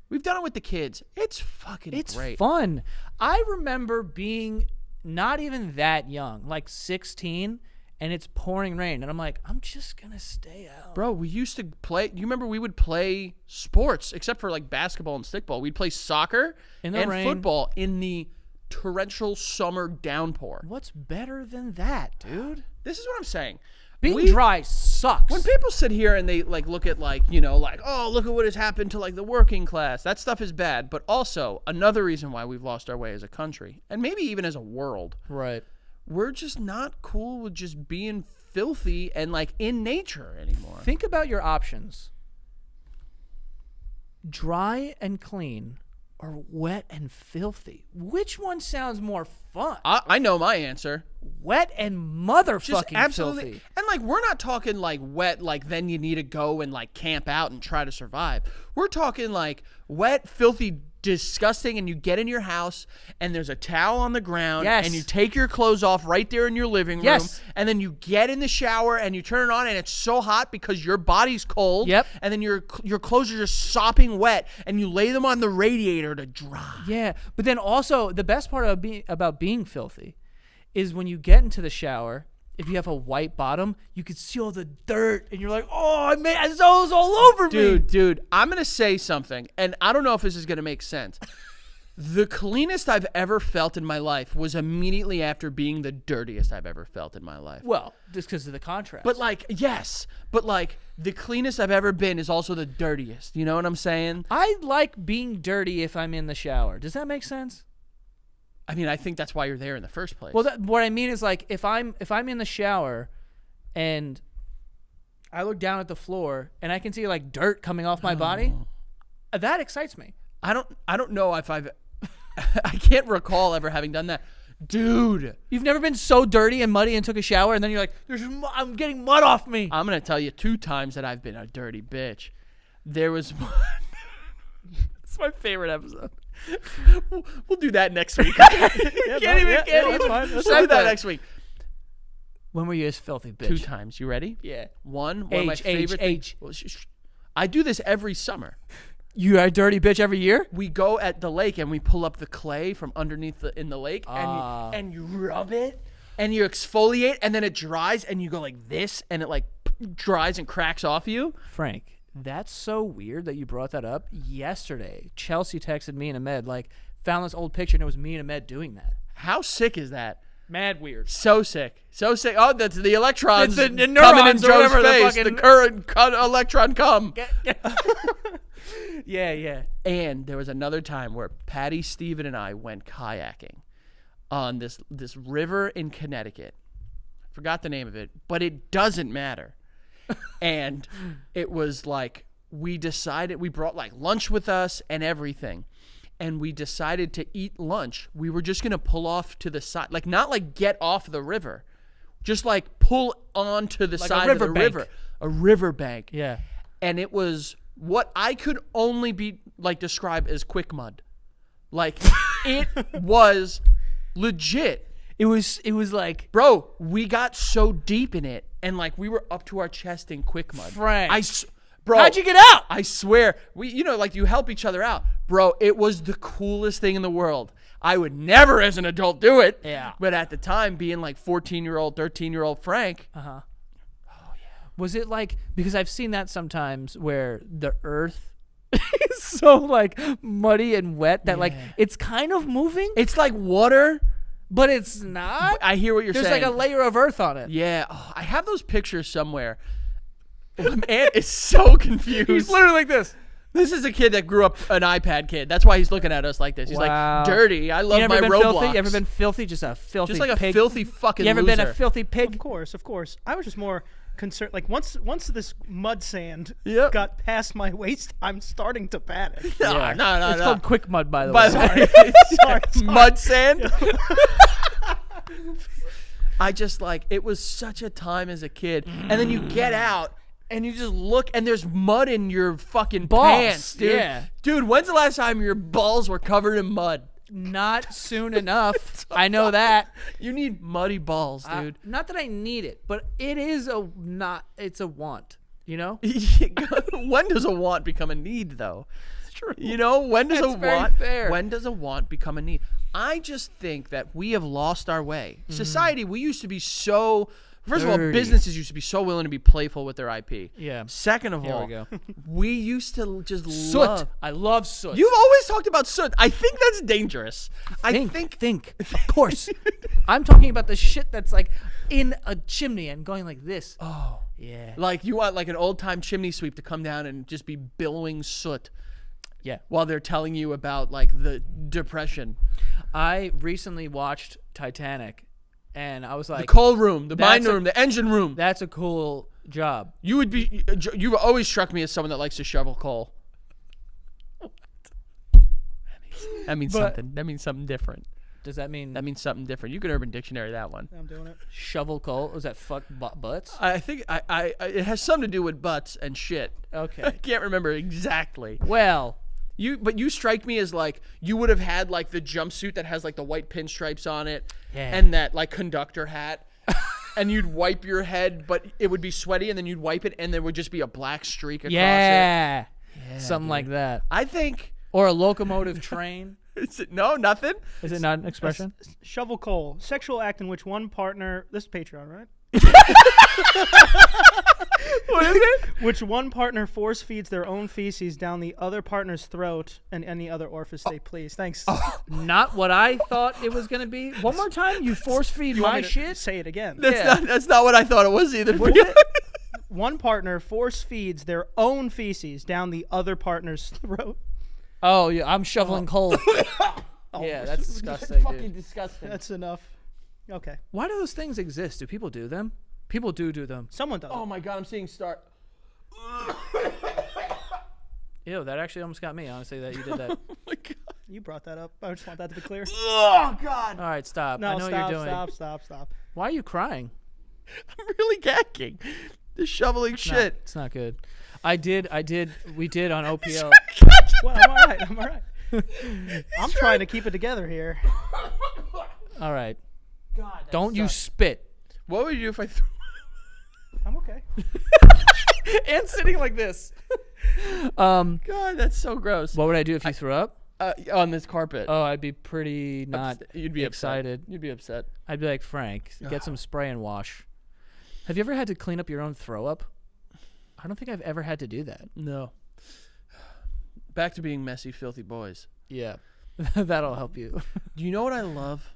[SPEAKER 3] We've done it with the kids. It's fucking
[SPEAKER 2] It's
[SPEAKER 3] great.
[SPEAKER 2] fun. I remember being not even that young, like 16, and it's pouring rain, and I'm like, I'm just gonna stay out.
[SPEAKER 3] Bro, we used to play. You remember we would play sports, except for like basketball and stickball. We'd play soccer
[SPEAKER 2] In the
[SPEAKER 3] and
[SPEAKER 2] rain.
[SPEAKER 3] football in the torrential summer downpour.
[SPEAKER 2] What's better than that, dude?
[SPEAKER 3] This is what I'm saying.
[SPEAKER 2] Being dry sucks.
[SPEAKER 3] When people sit here and they like look at like, you know, like, oh, look at what has happened to like the working class. That stuff is bad. But also another reason why we've lost our way as a country and maybe even as a world.
[SPEAKER 2] Right.
[SPEAKER 3] We're just not cool with just being filthy and like in nature anymore.
[SPEAKER 2] Think about your options. Dry and clean or wet and filthy. Which one sounds more fun?
[SPEAKER 3] I know my answer.
[SPEAKER 2] Wet and motherfucking
[SPEAKER 3] Just absolutely.
[SPEAKER 2] filthy.
[SPEAKER 3] And like we're not talking like wet, like then you need to go and like camp out and try to survive. We're talking like wet, filthy, disgusting, and you get in your house and there's a towel on the ground
[SPEAKER 2] Yes.
[SPEAKER 3] and you take your clothes off right there in your living room.
[SPEAKER 2] Yes.
[SPEAKER 3] And then you get in the shower and you turn it on and it's so hot because your body's cold.
[SPEAKER 2] Yep.
[SPEAKER 3] And then your clothes are just sopping wet and you lay them on the radiator to dry.
[SPEAKER 2] Yeah, but then also the best part about being filthy is when you get into the shower. If you have a white bottom, you can see all the dirt, and you're like, "Oh, I made those all over me."
[SPEAKER 3] Dude, I'm gonna say something, and I don't know if this is gonna make sense. The cleanest I've ever felt in my life was immediately after being the dirtiest I've ever felt in my life.
[SPEAKER 2] Well, just because of the contrast.
[SPEAKER 3] But like, yes, but like the cleanest I've ever been is also the dirtiest. You know what I'm saying?
[SPEAKER 2] I like being dirty if I'm in the shower. Does that make sense?
[SPEAKER 3] I mean, I think that's why you're there in the first place.
[SPEAKER 2] Well, what I mean is like if I'm in the shower, and I look down at the floor and I can see like dirt coming off my body, that excites me.
[SPEAKER 3] I don't know if I've I can't recall ever having done that. Dude,
[SPEAKER 2] You've never been so dirty and muddy and took a shower, and then you're like, I'm getting mud off me.
[SPEAKER 3] I'm going to tell you 2 times that I've been a dirty bitch. There was one. It's my favorite episode. We'll do that next week. Can't even.
[SPEAKER 4] that's fine.
[SPEAKER 3] We'll do that next week.
[SPEAKER 2] When were you a filthy bitch?
[SPEAKER 3] 2 times. You ready?
[SPEAKER 2] Yeah.
[SPEAKER 3] One of my favorite. Well, I do this every summer.
[SPEAKER 2] You are a dirty bitch every year?
[SPEAKER 3] We go at the lake and we pull up the clay from underneath in the lake and you rub it and you exfoliate and then it dries and you go like this and it like dries and cracks off you.
[SPEAKER 2] Frank, that's so weird that you brought that up. Yesterday, Chelsea texted me and Ahmed, like, found this old picture and it was me and Ahmed doing that.
[SPEAKER 3] How sick is that?
[SPEAKER 2] Mad weird.
[SPEAKER 3] So sick. So sick. Oh, that's the electrons
[SPEAKER 2] It's the
[SPEAKER 3] coming in
[SPEAKER 2] neurons or
[SPEAKER 3] Joe's
[SPEAKER 2] whatever the
[SPEAKER 3] face.
[SPEAKER 2] fucking-
[SPEAKER 3] The current electron come.
[SPEAKER 2] Yeah.
[SPEAKER 3] And there was another time where Patty, Steven, and I went kayaking on this river in Connecticut. Forgot the name of it, but it doesn't matter. And it was like we brought like lunch with us and everything. And we decided to eat lunch. We were just going to pull off to the side, like not like get off the river, just like pull onto the
[SPEAKER 2] Like a
[SPEAKER 3] side of the
[SPEAKER 2] riverbank.
[SPEAKER 3] river. A riverbank.
[SPEAKER 2] Yeah.
[SPEAKER 3] And it was what I could only be like describe as quick mud. Like it was legit.
[SPEAKER 2] It was like,
[SPEAKER 3] Bro, we got so deep in it and like we were up to our chest in quick mud.
[SPEAKER 2] Frank.
[SPEAKER 3] Bro,
[SPEAKER 2] how'd you get out?
[SPEAKER 3] I swear, like you help each other out. Bro, it was the coolest thing in the world. I would never as an adult do it.
[SPEAKER 2] Yeah.
[SPEAKER 3] But at the time, being like 14-year-old, 13-year-old Frank,
[SPEAKER 2] Was it like, because I've seen that sometimes where the earth is so like muddy and wet that like it's kind of moving,
[SPEAKER 3] it's like water.
[SPEAKER 2] but it's not.
[SPEAKER 3] I hear what you're
[SPEAKER 2] There's
[SPEAKER 3] saying.
[SPEAKER 2] like a layer of earth on it.
[SPEAKER 3] Yeah. Oh, I have those pictures somewhere. Man is so confused.
[SPEAKER 2] He's literally like this.
[SPEAKER 3] This is a kid that grew up an iPad kid. That's why he's looking at us like this. He's
[SPEAKER 2] Wow.
[SPEAKER 3] like, dirty. I love
[SPEAKER 2] You
[SPEAKER 3] my
[SPEAKER 2] ever been
[SPEAKER 3] Roblox.
[SPEAKER 2] filthy? You ever been filthy? Just a filthy
[SPEAKER 3] Just like a
[SPEAKER 2] pig?
[SPEAKER 3] filthy fucking
[SPEAKER 2] You ever
[SPEAKER 3] loser.
[SPEAKER 2] been a filthy pig?
[SPEAKER 4] Of course. I was just more concerned. Like once this mud sand
[SPEAKER 3] Yep.
[SPEAKER 4] got past my waist, I'm starting to panic.
[SPEAKER 3] No.
[SPEAKER 2] It's called quick mud, by the
[SPEAKER 3] By
[SPEAKER 2] way.
[SPEAKER 3] the way,
[SPEAKER 4] Sorry.
[SPEAKER 3] mud sand. I just like it was such a time as a kid, and then you get out and you just look, and there's mud in your fucking
[SPEAKER 2] Balls,
[SPEAKER 3] pants, dude.
[SPEAKER 2] yeah.
[SPEAKER 3] Dude, when's the last time your balls were covered in mud?
[SPEAKER 2] Not soon enough. I know that.
[SPEAKER 3] You need muddy balls, dude.
[SPEAKER 2] Not that I need it, but it is it's a want, you know?
[SPEAKER 3] When does a want become a need, though? It's true. You know, when does
[SPEAKER 2] That's
[SPEAKER 3] a
[SPEAKER 2] very
[SPEAKER 3] want?
[SPEAKER 2] fair.
[SPEAKER 3] When does a want become a need? I just think that we have lost our way. Society, we used to be so. First of all,
[SPEAKER 2] Dirty.
[SPEAKER 3] businesses used to be so willing to be playful with their IP.
[SPEAKER 2] Yeah.
[SPEAKER 3] Second of
[SPEAKER 2] Here we
[SPEAKER 3] all,
[SPEAKER 2] go.
[SPEAKER 3] we used to just
[SPEAKER 2] Soot.
[SPEAKER 3] love.
[SPEAKER 2] I love soot.
[SPEAKER 3] You've always talked about soot. I think that's dangerous.
[SPEAKER 2] think. Of course. I'm talking about the shit that's like in a chimney and going like this.
[SPEAKER 3] Oh,
[SPEAKER 2] Yeah.
[SPEAKER 3] like you want like an old time chimney sweep to come down and just be billowing soot
[SPEAKER 2] Yeah.
[SPEAKER 3] while they're telling you about like the depression.
[SPEAKER 2] I recently watched Titanic and I was
[SPEAKER 3] The
[SPEAKER 2] like,
[SPEAKER 3] coal room, the mine
[SPEAKER 2] that's a-
[SPEAKER 3] room, the engine room.
[SPEAKER 2] that's a cool job.
[SPEAKER 3] You've always struck me as someone that likes to shovel coal. That means
[SPEAKER 2] But-
[SPEAKER 3] something. That means something different.
[SPEAKER 2] Does that mean
[SPEAKER 3] That means something different. You could Urban Dictionary that one.
[SPEAKER 4] I'm doing it.
[SPEAKER 2] shovel coal? Was that fuck butts?
[SPEAKER 3] I think it has something to do with butts and shit. I
[SPEAKER 2] Okay.
[SPEAKER 3] can't remember exactly.
[SPEAKER 2] Well,
[SPEAKER 3] But you strike me as like you would have had like the jumpsuit that has like the white pinstripes on it,
[SPEAKER 2] Yeah.
[SPEAKER 3] and that like conductor hat, and you'd wipe your head, but it would be sweaty, and then you'd wipe it, and there would just be a black streak across it.
[SPEAKER 2] yeah. Something like that.
[SPEAKER 3] I think.
[SPEAKER 2] Or a locomotive train.
[SPEAKER 3] Is it, no, nothing.
[SPEAKER 2] Is it not an expression?
[SPEAKER 4] Shovel coal, sexual act in which one partner. This is Patreon, right?
[SPEAKER 3] What is it?
[SPEAKER 4] Which one partner force feeds their own feces down the other partner's throat and any other orifice they please. Thanks.
[SPEAKER 2] Not what I thought it was going to be. One more time, you force feed
[SPEAKER 4] You want
[SPEAKER 2] my
[SPEAKER 4] me to
[SPEAKER 2] shit?
[SPEAKER 4] Say it again.
[SPEAKER 3] That's not what I thought it was either.
[SPEAKER 4] What is it? One partner force feeds their own feces down the other partner's throat.
[SPEAKER 2] Oh, yeah, I'm shoveling coal. Yeah, that's disgusting,
[SPEAKER 3] Fucking
[SPEAKER 2] dude.
[SPEAKER 3] disgusting.
[SPEAKER 4] That's enough. Okay.
[SPEAKER 2] Why do those things exist? Do people do them? People do them.
[SPEAKER 4] Someone does.
[SPEAKER 3] Oh my god, I'm seeing star.
[SPEAKER 2] Ew, that actually almost got me, honestly, that you did that.
[SPEAKER 3] Oh my god.
[SPEAKER 4] You brought that up. I just want that to be clear.
[SPEAKER 3] Oh God!
[SPEAKER 2] All right, stop.
[SPEAKER 4] No,
[SPEAKER 2] I know
[SPEAKER 4] stop,
[SPEAKER 2] what you're doing.
[SPEAKER 4] stop.
[SPEAKER 2] Why are you crying?
[SPEAKER 3] I'm really gagging. This shoveling shit.
[SPEAKER 2] It's not good. We did on OPO.
[SPEAKER 4] Well, I'm all right. I'm trying to keep it together here.
[SPEAKER 2] All right.
[SPEAKER 4] God,
[SPEAKER 2] Don't you spit.
[SPEAKER 3] What would you do if I threw?
[SPEAKER 4] I'm okay.
[SPEAKER 2] And sitting like this.
[SPEAKER 3] God, that's so gross.
[SPEAKER 2] What would I do if you threw up?
[SPEAKER 3] On this carpet.
[SPEAKER 2] Oh, I'd be pretty not
[SPEAKER 3] You'd be
[SPEAKER 2] excited.
[SPEAKER 3] Upset. You'd be upset.
[SPEAKER 2] I'd be like, Frank, get some spray and wash. Have you ever had to clean up your own throw up? I don't think I've ever had to do that.
[SPEAKER 3] No. Back to being messy, filthy boys.
[SPEAKER 2] Yeah. That'll help you.
[SPEAKER 3] Do you know what I love?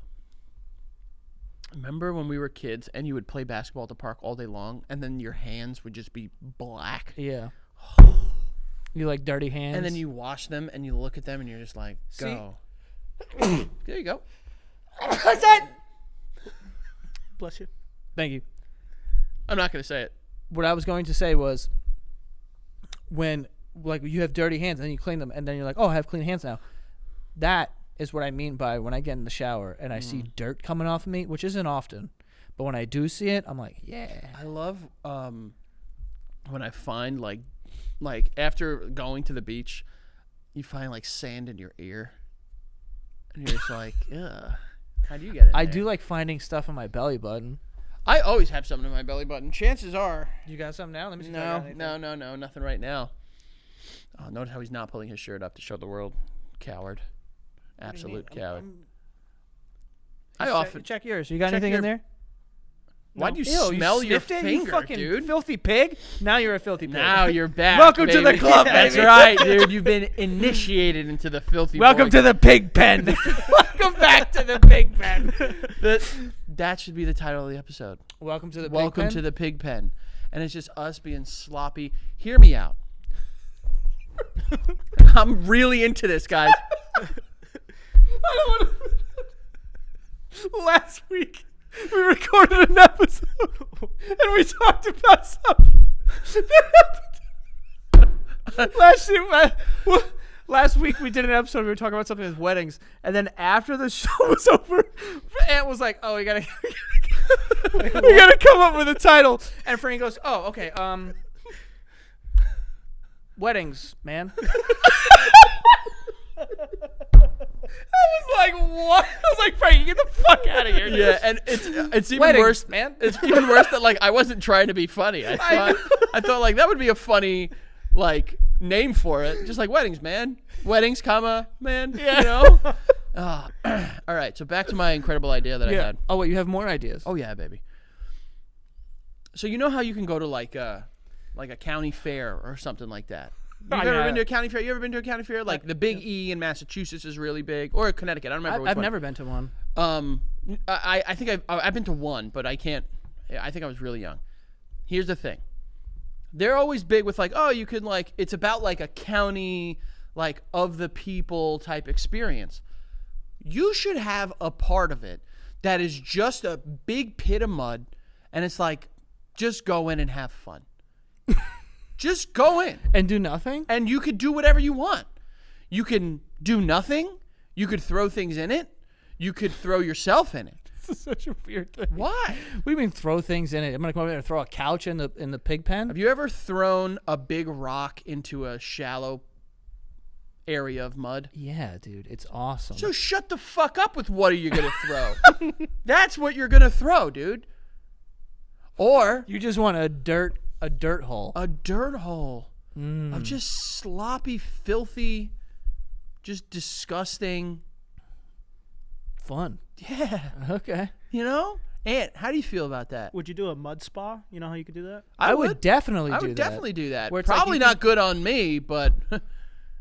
[SPEAKER 3] Remember when we were kids and you would play basketball at the park all day long and then your hands would just be black?
[SPEAKER 2] Yeah. You like dirty hands?
[SPEAKER 3] And then you wash them and you look at them and you're just like, go. There you go.
[SPEAKER 4] Bless you.
[SPEAKER 2] Thank you.
[SPEAKER 3] I'm not going to say it.
[SPEAKER 2] What I was going to say was when like you have dirty hands and then you clean them and then you're like, oh, I have clean hands now. That is what I mean by when I get in the shower and I see dirt coming off of me, which isn't often. But when I do see it, I'm like, yeah.
[SPEAKER 3] I love when I find like after going to the beach, you find like sand in your ear. And you're just like, ugh. How do you get it?
[SPEAKER 2] I do like finding stuff on my belly button.
[SPEAKER 3] I always have something in my belly button. Chances are.
[SPEAKER 2] You got something now? Let me see if I got anything.
[SPEAKER 3] No, nothing right now. Oh, notice how he's not pulling his shirt up to show the world. Coward. Absolute coward.
[SPEAKER 2] Check yours. You got
[SPEAKER 3] Check
[SPEAKER 2] anything
[SPEAKER 3] your-
[SPEAKER 2] in there?
[SPEAKER 3] Why'd you
[SPEAKER 2] Ew,
[SPEAKER 3] smell your
[SPEAKER 2] sniffed it, you
[SPEAKER 3] finger,
[SPEAKER 2] fucking
[SPEAKER 3] dude?
[SPEAKER 2] filthy pig. Now you're a filthy pig.
[SPEAKER 3] Now you're back.
[SPEAKER 2] Welcome to the
[SPEAKER 3] baby.
[SPEAKER 2] club,
[SPEAKER 3] That's
[SPEAKER 2] baby.
[SPEAKER 3] right, dude. You've been initiated into the filthy.
[SPEAKER 2] Welcome
[SPEAKER 3] boy.
[SPEAKER 2] to the pig pen. Welcome back to the pig pen.
[SPEAKER 3] That should be the title of the episode.
[SPEAKER 2] Welcome to the pig
[SPEAKER 3] Welcome
[SPEAKER 2] pen.
[SPEAKER 3] to the pig pen. And it's just us being sloppy. Hear me out. I'm really into this, guys.
[SPEAKER 2] I don't want to. Last week, we recorded an episode and we talked about something. Last week we did an episode. We were talking about something with weddings, and then after the show was over, Ant was like, "Oh, we gotta come up with a title." And Frank goes, "Oh, okay. Weddings, man." I was like, what? I was like, Frank, get the fuck out of here. Dude.
[SPEAKER 3] Yeah, and it's even
[SPEAKER 2] Weddings,
[SPEAKER 3] worse,
[SPEAKER 2] man.
[SPEAKER 3] It's even worse that like I wasn't trying to be funny. I thought like that would be a funny like name for it. Just like weddings, man. Weddings, comma, man. Yeah. You know? All right, so back to my incredible idea that I had.
[SPEAKER 2] Oh, wait, you have more ideas?
[SPEAKER 3] Oh yeah, baby. So you know how you can go to like a county fair or something like that? You've ever been to a county fair? You ever been to a county fair? Like the Big E in Massachusetts is really big, or Connecticut. I don't remember which
[SPEAKER 2] I've
[SPEAKER 3] one.
[SPEAKER 2] never been to one.
[SPEAKER 3] I think I've been to one, but I can't. I think I was really young. Here's the thing. They're always big with like, oh, you could like, it's about like a county, like of the people type experience. You should have a part of it that is just a big pit of mud, and it's like, just go in and have fun. Just go in.
[SPEAKER 2] And do nothing?
[SPEAKER 3] And you could do whatever you want. You can do nothing. You could throw things in it. You could throw yourself in it.
[SPEAKER 2] This is such a weird thing.
[SPEAKER 3] Why?
[SPEAKER 2] What do you mean throw things in it? I'm gonna come over there and throw a couch in the pig pen?
[SPEAKER 3] Have you ever thrown a big rock into a shallow area of mud?
[SPEAKER 2] Yeah, dude, it's awesome.
[SPEAKER 3] So shut the fuck up with what are you going to throw. That's what you're going to throw, dude. Or
[SPEAKER 2] you just want a dirt hole.
[SPEAKER 3] a dirt hole of just sloppy, filthy, just disgusting.
[SPEAKER 2] Fun.
[SPEAKER 3] Yeah.
[SPEAKER 2] Okay.
[SPEAKER 3] You know? Ant, how do you feel about that?
[SPEAKER 4] Would you do a mud spa? You know how you could do that?
[SPEAKER 2] I would definitely
[SPEAKER 3] I
[SPEAKER 2] do
[SPEAKER 3] would
[SPEAKER 2] that.
[SPEAKER 3] definitely do that.
[SPEAKER 2] Where it's like
[SPEAKER 3] Probably
[SPEAKER 2] you
[SPEAKER 3] not good on me, but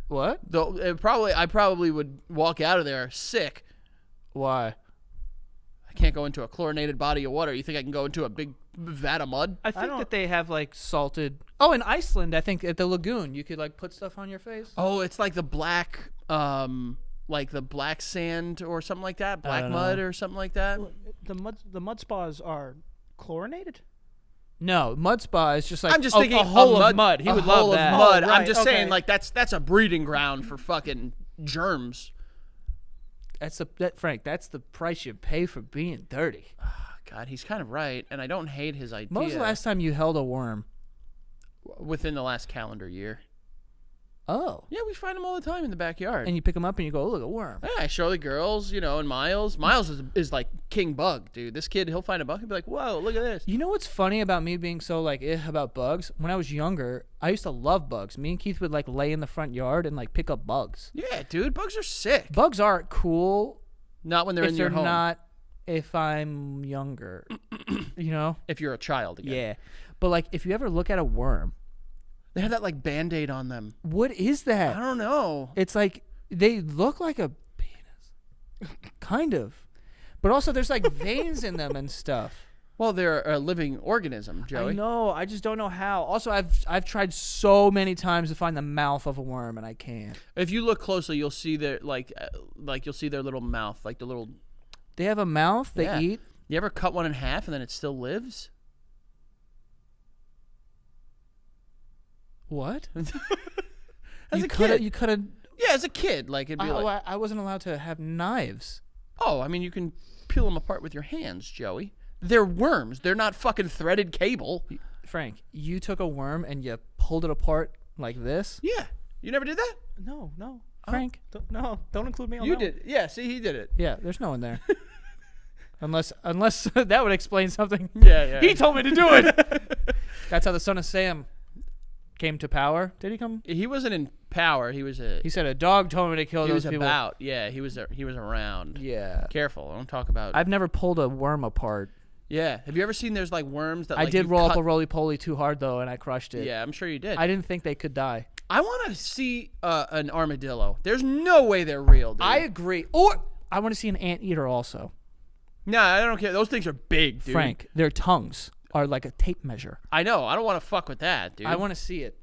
[SPEAKER 2] What?
[SPEAKER 3] I probably would walk out of there sick.
[SPEAKER 2] Why?
[SPEAKER 3] I can't go into a chlorinated body of water. You think I can go into a big vat of mud?
[SPEAKER 2] I think that they have like salted. Oh, in Iceland, I think at the lagoon, you could like put stuff on your face.
[SPEAKER 3] Oh, it's like the black sand or something like that, black
[SPEAKER 2] don't
[SPEAKER 3] mud
[SPEAKER 2] know.
[SPEAKER 3] or something like that.
[SPEAKER 4] The mud spas are chlorinated?
[SPEAKER 2] No, mud spa is just like
[SPEAKER 3] I'm just thinking
[SPEAKER 2] a hole
[SPEAKER 3] a
[SPEAKER 2] of mud. He
[SPEAKER 3] a
[SPEAKER 2] would
[SPEAKER 3] hole
[SPEAKER 2] love that.
[SPEAKER 3] of mud.
[SPEAKER 4] Oh,
[SPEAKER 3] I'm
[SPEAKER 4] right,
[SPEAKER 3] just saying
[SPEAKER 4] okay.
[SPEAKER 3] like that's a breeding ground for fucking germs.
[SPEAKER 2] Frank. That's the price you pay for being dirty.
[SPEAKER 3] God, he's kind of right, and I don't hate his idea.
[SPEAKER 2] When was the last time you held a worm?
[SPEAKER 3] Within the last calendar year.
[SPEAKER 2] Oh.
[SPEAKER 3] Yeah, we find them all the time in the backyard.
[SPEAKER 2] And you pick them up and you go, oh, look, a worm.
[SPEAKER 3] Yeah, I show the girls, and Miles. Miles is like king bug, dude. This kid, he'll find a bug and be like, whoa, look at this.
[SPEAKER 2] You know what's funny about me being so like about bugs? When I was younger, I used to love bugs. Me and Keith would like lay in the front yard and like pick up bugs.
[SPEAKER 3] Yeah, dude, bugs are sick.
[SPEAKER 2] Bugs are cool
[SPEAKER 3] Not when they're
[SPEAKER 2] if
[SPEAKER 3] in
[SPEAKER 2] they're
[SPEAKER 3] your home.
[SPEAKER 2] not if I'm younger.
[SPEAKER 3] If you're a child again.
[SPEAKER 2] Yeah. But like if you ever look at a worm,
[SPEAKER 3] They have that like Band-Aid on them.
[SPEAKER 2] what is that?
[SPEAKER 3] I don't know.
[SPEAKER 2] It's like they look like a penis. Kind of. But also there's like veins in them and stuff.
[SPEAKER 3] Well, they're a living organism, Joey.
[SPEAKER 2] I know. I just don't know how. Also, I've tried so many times to find the mouth of a worm and I can't.
[SPEAKER 3] If you look closely, you'll see their like you'll see their little mouth, like the little.
[SPEAKER 2] They have a mouth they
[SPEAKER 3] Yeah.
[SPEAKER 2] eat.
[SPEAKER 3] You ever cut one in half and then it still lives?
[SPEAKER 2] What?
[SPEAKER 3] As a kid.
[SPEAKER 2] You cut a.
[SPEAKER 3] Yeah, as a kid, like it'd be like.
[SPEAKER 2] I wasn't allowed to have knives.
[SPEAKER 3] Oh, I mean, you can peel them apart with your hands, Joey. They're worms. They're not fucking threaded cable.
[SPEAKER 2] Frank, you took a worm and you pulled it apart like this.
[SPEAKER 3] Yeah, you never did that.
[SPEAKER 4] No.
[SPEAKER 2] Frank.
[SPEAKER 4] Don't include me on
[SPEAKER 3] You
[SPEAKER 4] that
[SPEAKER 3] did. Yeah, see, he did it.
[SPEAKER 2] Yeah, there's no one there. unless that would explain something.
[SPEAKER 3] Yeah.
[SPEAKER 2] He told me to do it. That's how the son of Sam came to power. Did he come?
[SPEAKER 3] He wasn't in power. He was a.
[SPEAKER 2] He said a dog told me to kill
[SPEAKER 3] He
[SPEAKER 2] those
[SPEAKER 3] was
[SPEAKER 2] people.
[SPEAKER 3] about. Yeah, he was around.
[SPEAKER 2] Yeah.
[SPEAKER 3] Careful. Don't talk about.
[SPEAKER 2] I've never pulled a worm apart.
[SPEAKER 3] Yeah. Have you ever seen there's like worms that
[SPEAKER 2] I
[SPEAKER 3] like,
[SPEAKER 2] did
[SPEAKER 3] you
[SPEAKER 2] roll
[SPEAKER 3] cut-
[SPEAKER 2] up a roly-poly too hard though, and I crushed it.
[SPEAKER 3] Yeah, I'm sure you did.
[SPEAKER 2] I didn't think they could die.
[SPEAKER 3] I want to see an armadillo. There's no way they're real, dude.
[SPEAKER 2] I agree. Or I want to see an anteater also.
[SPEAKER 3] No, I don't care. Those things are big, dude.
[SPEAKER 2] Frank, their tongues are like a tape measure.
[SPEAKER 3] I know. I don't want to fuck with that, dude.
[SPEAKER 2] I want to see it.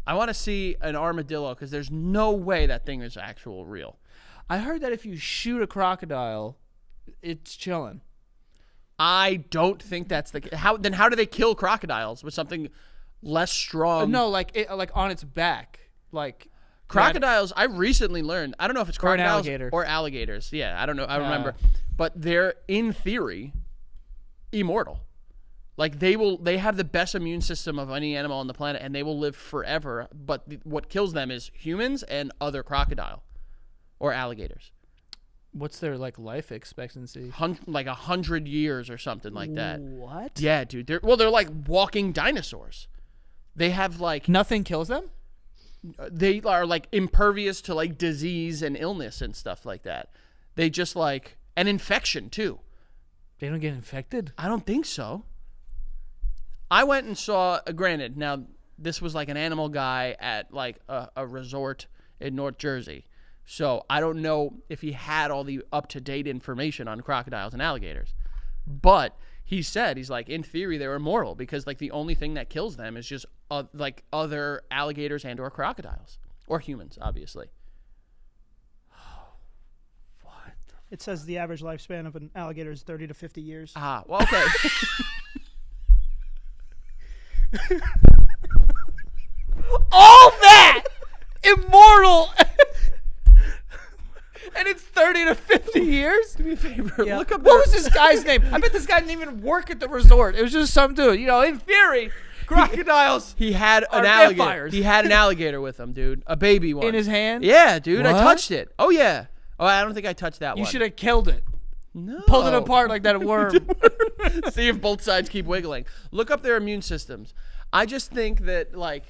[SPEAKER 3] I want to see an armadillo because there's no way that thing is actual real.
[SPEAKER 2] I heard that if you shoot a crocodile, it's chilling.
[SPEAKER 3] I don't think that's the how. Then how do they kill crocodiles with something less strong?
[SPEAKER 2] No, like like on its back, like
[SPEAKER 3] crocodiles. I recently learned. I don't know if it's
[SPEAKER 2] Or an
[SPEAKER 3] crocodiles
[SPEAKER 2] alligator.
[SPEAKER 3] or alligators. Yeah, I don't know. I remember, but they're in theory immortal. Like they have the best immune system of any animal on the planet, and they will live forever. But what kills them is humans and other crocodile or alligators.
[SPEAKER 2] What's their like life expectancy?
[SPEAKER 3] Like 100 years or something like that.
[SPEAKER 2] What?
[SPEAKER 3] Yeah, dude. They're like walking dinosaurs. They have like
[SPEAKER 2] Nothing kills them?
[SPEAKER 3] they are like impervious to like disease and illness and stuff like that. They just like an infection too.
[SPEAKER 2] They don't get infected?
[SPEAKER 3] I don't think so. I went and saw. Granted, now this was like an animal guy at like a resort in North Jersey. So I don't know if he had all the up-to-date information on crocodiles and alligators. But he said, he's like, in theory, they're immortal because like the only thing that kills them is just like other alligators and or crocodiles. Or humans, obviously.
[SPEAKER 4] It says the average lifespan of an alligator is 30 to 50 years.
[SPEAKER 3] Ah, well, okay.
[SPEAKER 2] All that! Immortal! And it's 30 to 50 years?
[SPEAKER 3] Do me a favor.
[SPEAKER 4] Yeah.
[SPEAKER 3] Look up
[SPEAKER 2] What was this guy's name? I bet this guy didn't even work at the resort. It was just some dude. You know, in theory, crocodiles
[SPEAKER 3] He had an
[SPEAKER 2] Are
[SPEAKER 3] alligator.
[SPEAKER 2] vampires.
[SPEAKER 3] He had an alligator with him, dude. A baby one.
[SPEAKER 2] in his hand.
[SPEAKER 3] Yeah, dude. I
[SPEAKER 2] What?
[SPEAKER 3] touched it. Oh, yeah. Oh, I don't think I touched that
[SPEAKER 2] You
[SPEAKER 3] one.
[SPEAKER 2] should have killed it.
[SPEAKER 3] No.
[SPEAKER 2] Pulled it apart like that worm.
[SPEAKER 3] See if both sides keep wiggling. Look up their immune systems. I just think that, like,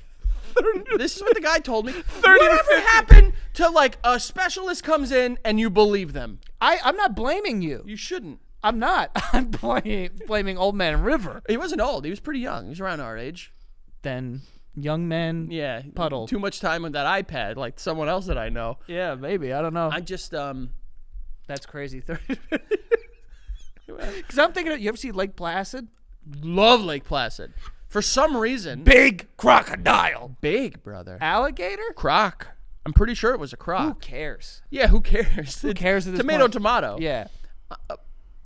[SPEAKER 3] this is what the guy told me. Whatever happened to, like, a specialist comes in and you believe them?
[SPEAKER 2] I'm not blaming you.
[SPEAKER 3] You shouldn't.
[SPEAKER 2] I'm not. I'm blaming Old Man River.
[SPEAKER 3] He wasn't old. He was pretty young. He was around our age.
[SPEAKER 2] Then young men.
[SPEAKER 3] Yeah.
[SPEAKER 2] Puddle.
[SPEAKER 3] Too much time on that iPad, like someone else that I know.
[SPEAKER 2] Yeah, maybe. I don't know.
[SPEAKER 3] I just,
[SPEAKER 2] That's crazy. Because I'm thinking, you ever see Lake Placid?
[SPEAKER 3] love Lake Placid. For some reason.
[SPEAKER 2] Big crocodile.
[SPEAKER 3] Big, brother.
[SPEAKER 2] Alligator?
[SPEAKER 3] Croc. I'm pretty sure it was a
[SPEAKER 2] Who
[SPEAKER 3] croc.
[SPEAKER 2] cares?
[SPEAKER 3] Yeah, who cares?
[SPEAKER 2] Who cares at this
[SPEAKER 3] Tomato,
[SPEAKER 2] point?
[SPEAKER 3] tomato.
[SPEAKER 2] Yeah.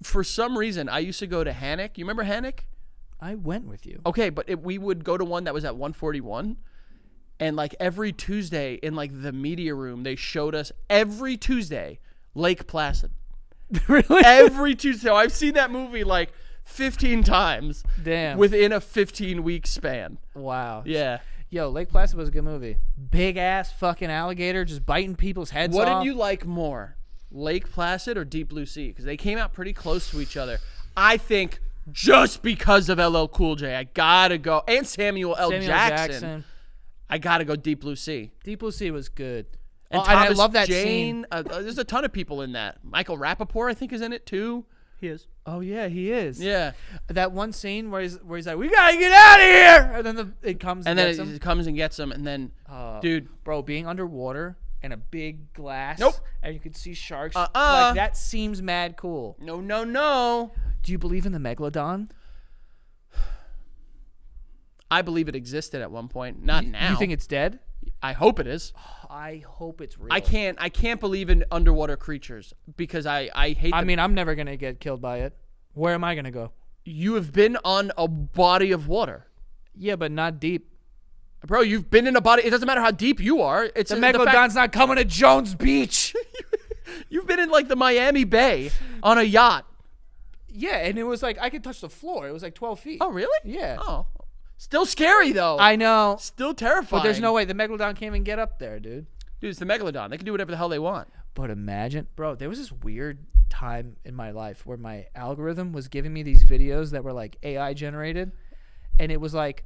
[SPEAKER 3] For some reason, I used to go to Hannock. You remember Hannock?
[SPEAKER 2] I went with you.
[SPEAKER 3] Okay, but we would go to one that was at 141. And like every Tuesday in like the media room, they showed us every Tuesday Lake Placid.
[SPEAKER 2] Really?
[SPEAKER 3] Every Tuesday. So I've seen that movie like 15 times
[SPEAKER 2] Damn.
[SPEAKER 3] within a 15-week span.
[SPEAKER 2] Wow.
[SPEAKER 3] Yeah.
[SPEAKER 2] Yo, Lake Placid was a good movie. Big ass fucking alligator just biting people's heads
[SPEAKER 3] What
[SPEAKER 2] off.
[SPEAKER 3] did you like more, Lake Placid or Deep Blue Sea? Because they came out pretty close to each other. I think just because of LL Cool J, I gotta go, and Samuel L. Jackson. I gotta go Deep Blue Sea.
[SPEAKER 2] Deep Blue Sea was good.
[SPEAKER 3] And
[SPEAKER 2] And I
[SPEAKER 3] Thomas
[SPEAKER 2] love that
[SPEAKER 3] Jane.
[SPEAKER 2] scene.
[SPEAKER 3] There's a ton of people in that. Michael Rappaport, I think, is in it too.
[SPEAKER 4] He is.
[SPEAKER 2] Oh yeah, he is.
[SPEAKER 3] Yeah.
[SPEAKER 2] That one scene where he's like, "We gotta get out of here," and then it comes
[SPEAKER 3] And
[SPEAKER 2] and
[SPEAKER 3] then
[SPEAKER 2] gets him.
[SPEAKER 3] it comes and gets him, and then, dude,
[SPEAKER 2] Bro, being underwater in a big glass,
[SPEAKER 3] Nope.
[SPEAKER 2] and you can see sharks.
[SPEAKER 3] Uh-uh.
[SPEAKER 2] Like that seems mad cool.
[SPEAKER 3] no.
[SPEAKER 2] Do you believe in the megalodon?
[SPEAKER 3] I believe it existed at one point. Not now.
[SPEAKER 2] You think it's dead?
[SPEAKER 3] I hope it is.
[SPEAKER 2] I hope it's real.
[SPEAKER 3] I can't believe in underwater creatures because I hate them.
[SPEAKER 2] I mean, I'm never gonna get killed by it. Where am I gonna go?
[SPEAKER 3] You have been on a body of water.
[SPEAKER 2] Yeah, but not deep.
[SPEAKER 3] Bro, you've been in a body. It doesn't matter how deep you are. It's
[SPEAKER 2] The
[SPEAKER 3] the fact-
[SPEAKER 2] megalodon's not coming to Jones Beach.
[SPEAKER 3] You've been in like the Miami Bay on a yacht.
[SPEAKER 2] Yeah, and it was like I could touch the floor. It was like 12 feet.
[SPEAKER 3] Oh, really?
[SPEAKER 2] Yeah.
[SPEAKER 3] Oh. Still scary though.
[SPEAKER 2] I know,
[SPEAKER 3] Still terrifying.
[SPEAKER 2] but there's no way the megalodon can't even get up there, dude.
[SPEAKER 3] Dude, it's the Megalodon. They can do whatever the hell they want.
[SPEAKER 2] But imagine, bro, there was this weird time in my life where my algorithm was giving me these videos that were like AI generated, and it was like,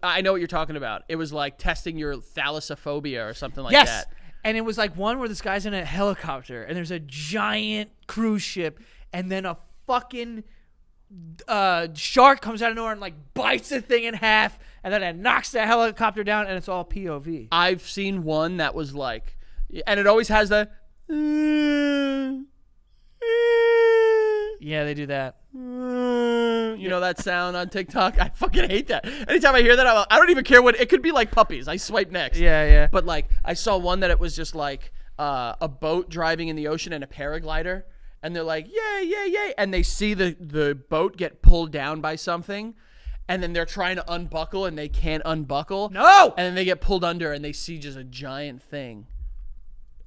[SPEAKER 3] I know what you're talking about. It was like testing your thalassophobia or something like
[SPEAKER 2] yes.
[SPEAKER 3] that.
[SPEAKER 2] And it was like one where this guy's in a helicopter and there's a giant cruise ship, and then a fucking shark comes out of nowhere and like bites the thing in half, and then it knocks the helicopter down, and it's all POV.
[SPEAKER 3] I've seen one that was like, and it always has the.
[SPEAKER 2] Yeah, they do that.
[SPEAKER 3] You know that sound on TikTok? I fucking hate that. Anytime I hear that, I don't even care what it could be. Like puppies, I swipe next.
[SPEAKER 2] Yeah.
[SPEAKER 3] But like, I saw one that it was just like a boat driving in the ocean and a paraglider, and they're like, yay, and they see the boat get pulled down by something, and then they're trying to unbuckle and they can't unbuckle.
[SPEAKER 2] No!
[SPEAKER 3] And then they get pulled under and they see just a giant thing.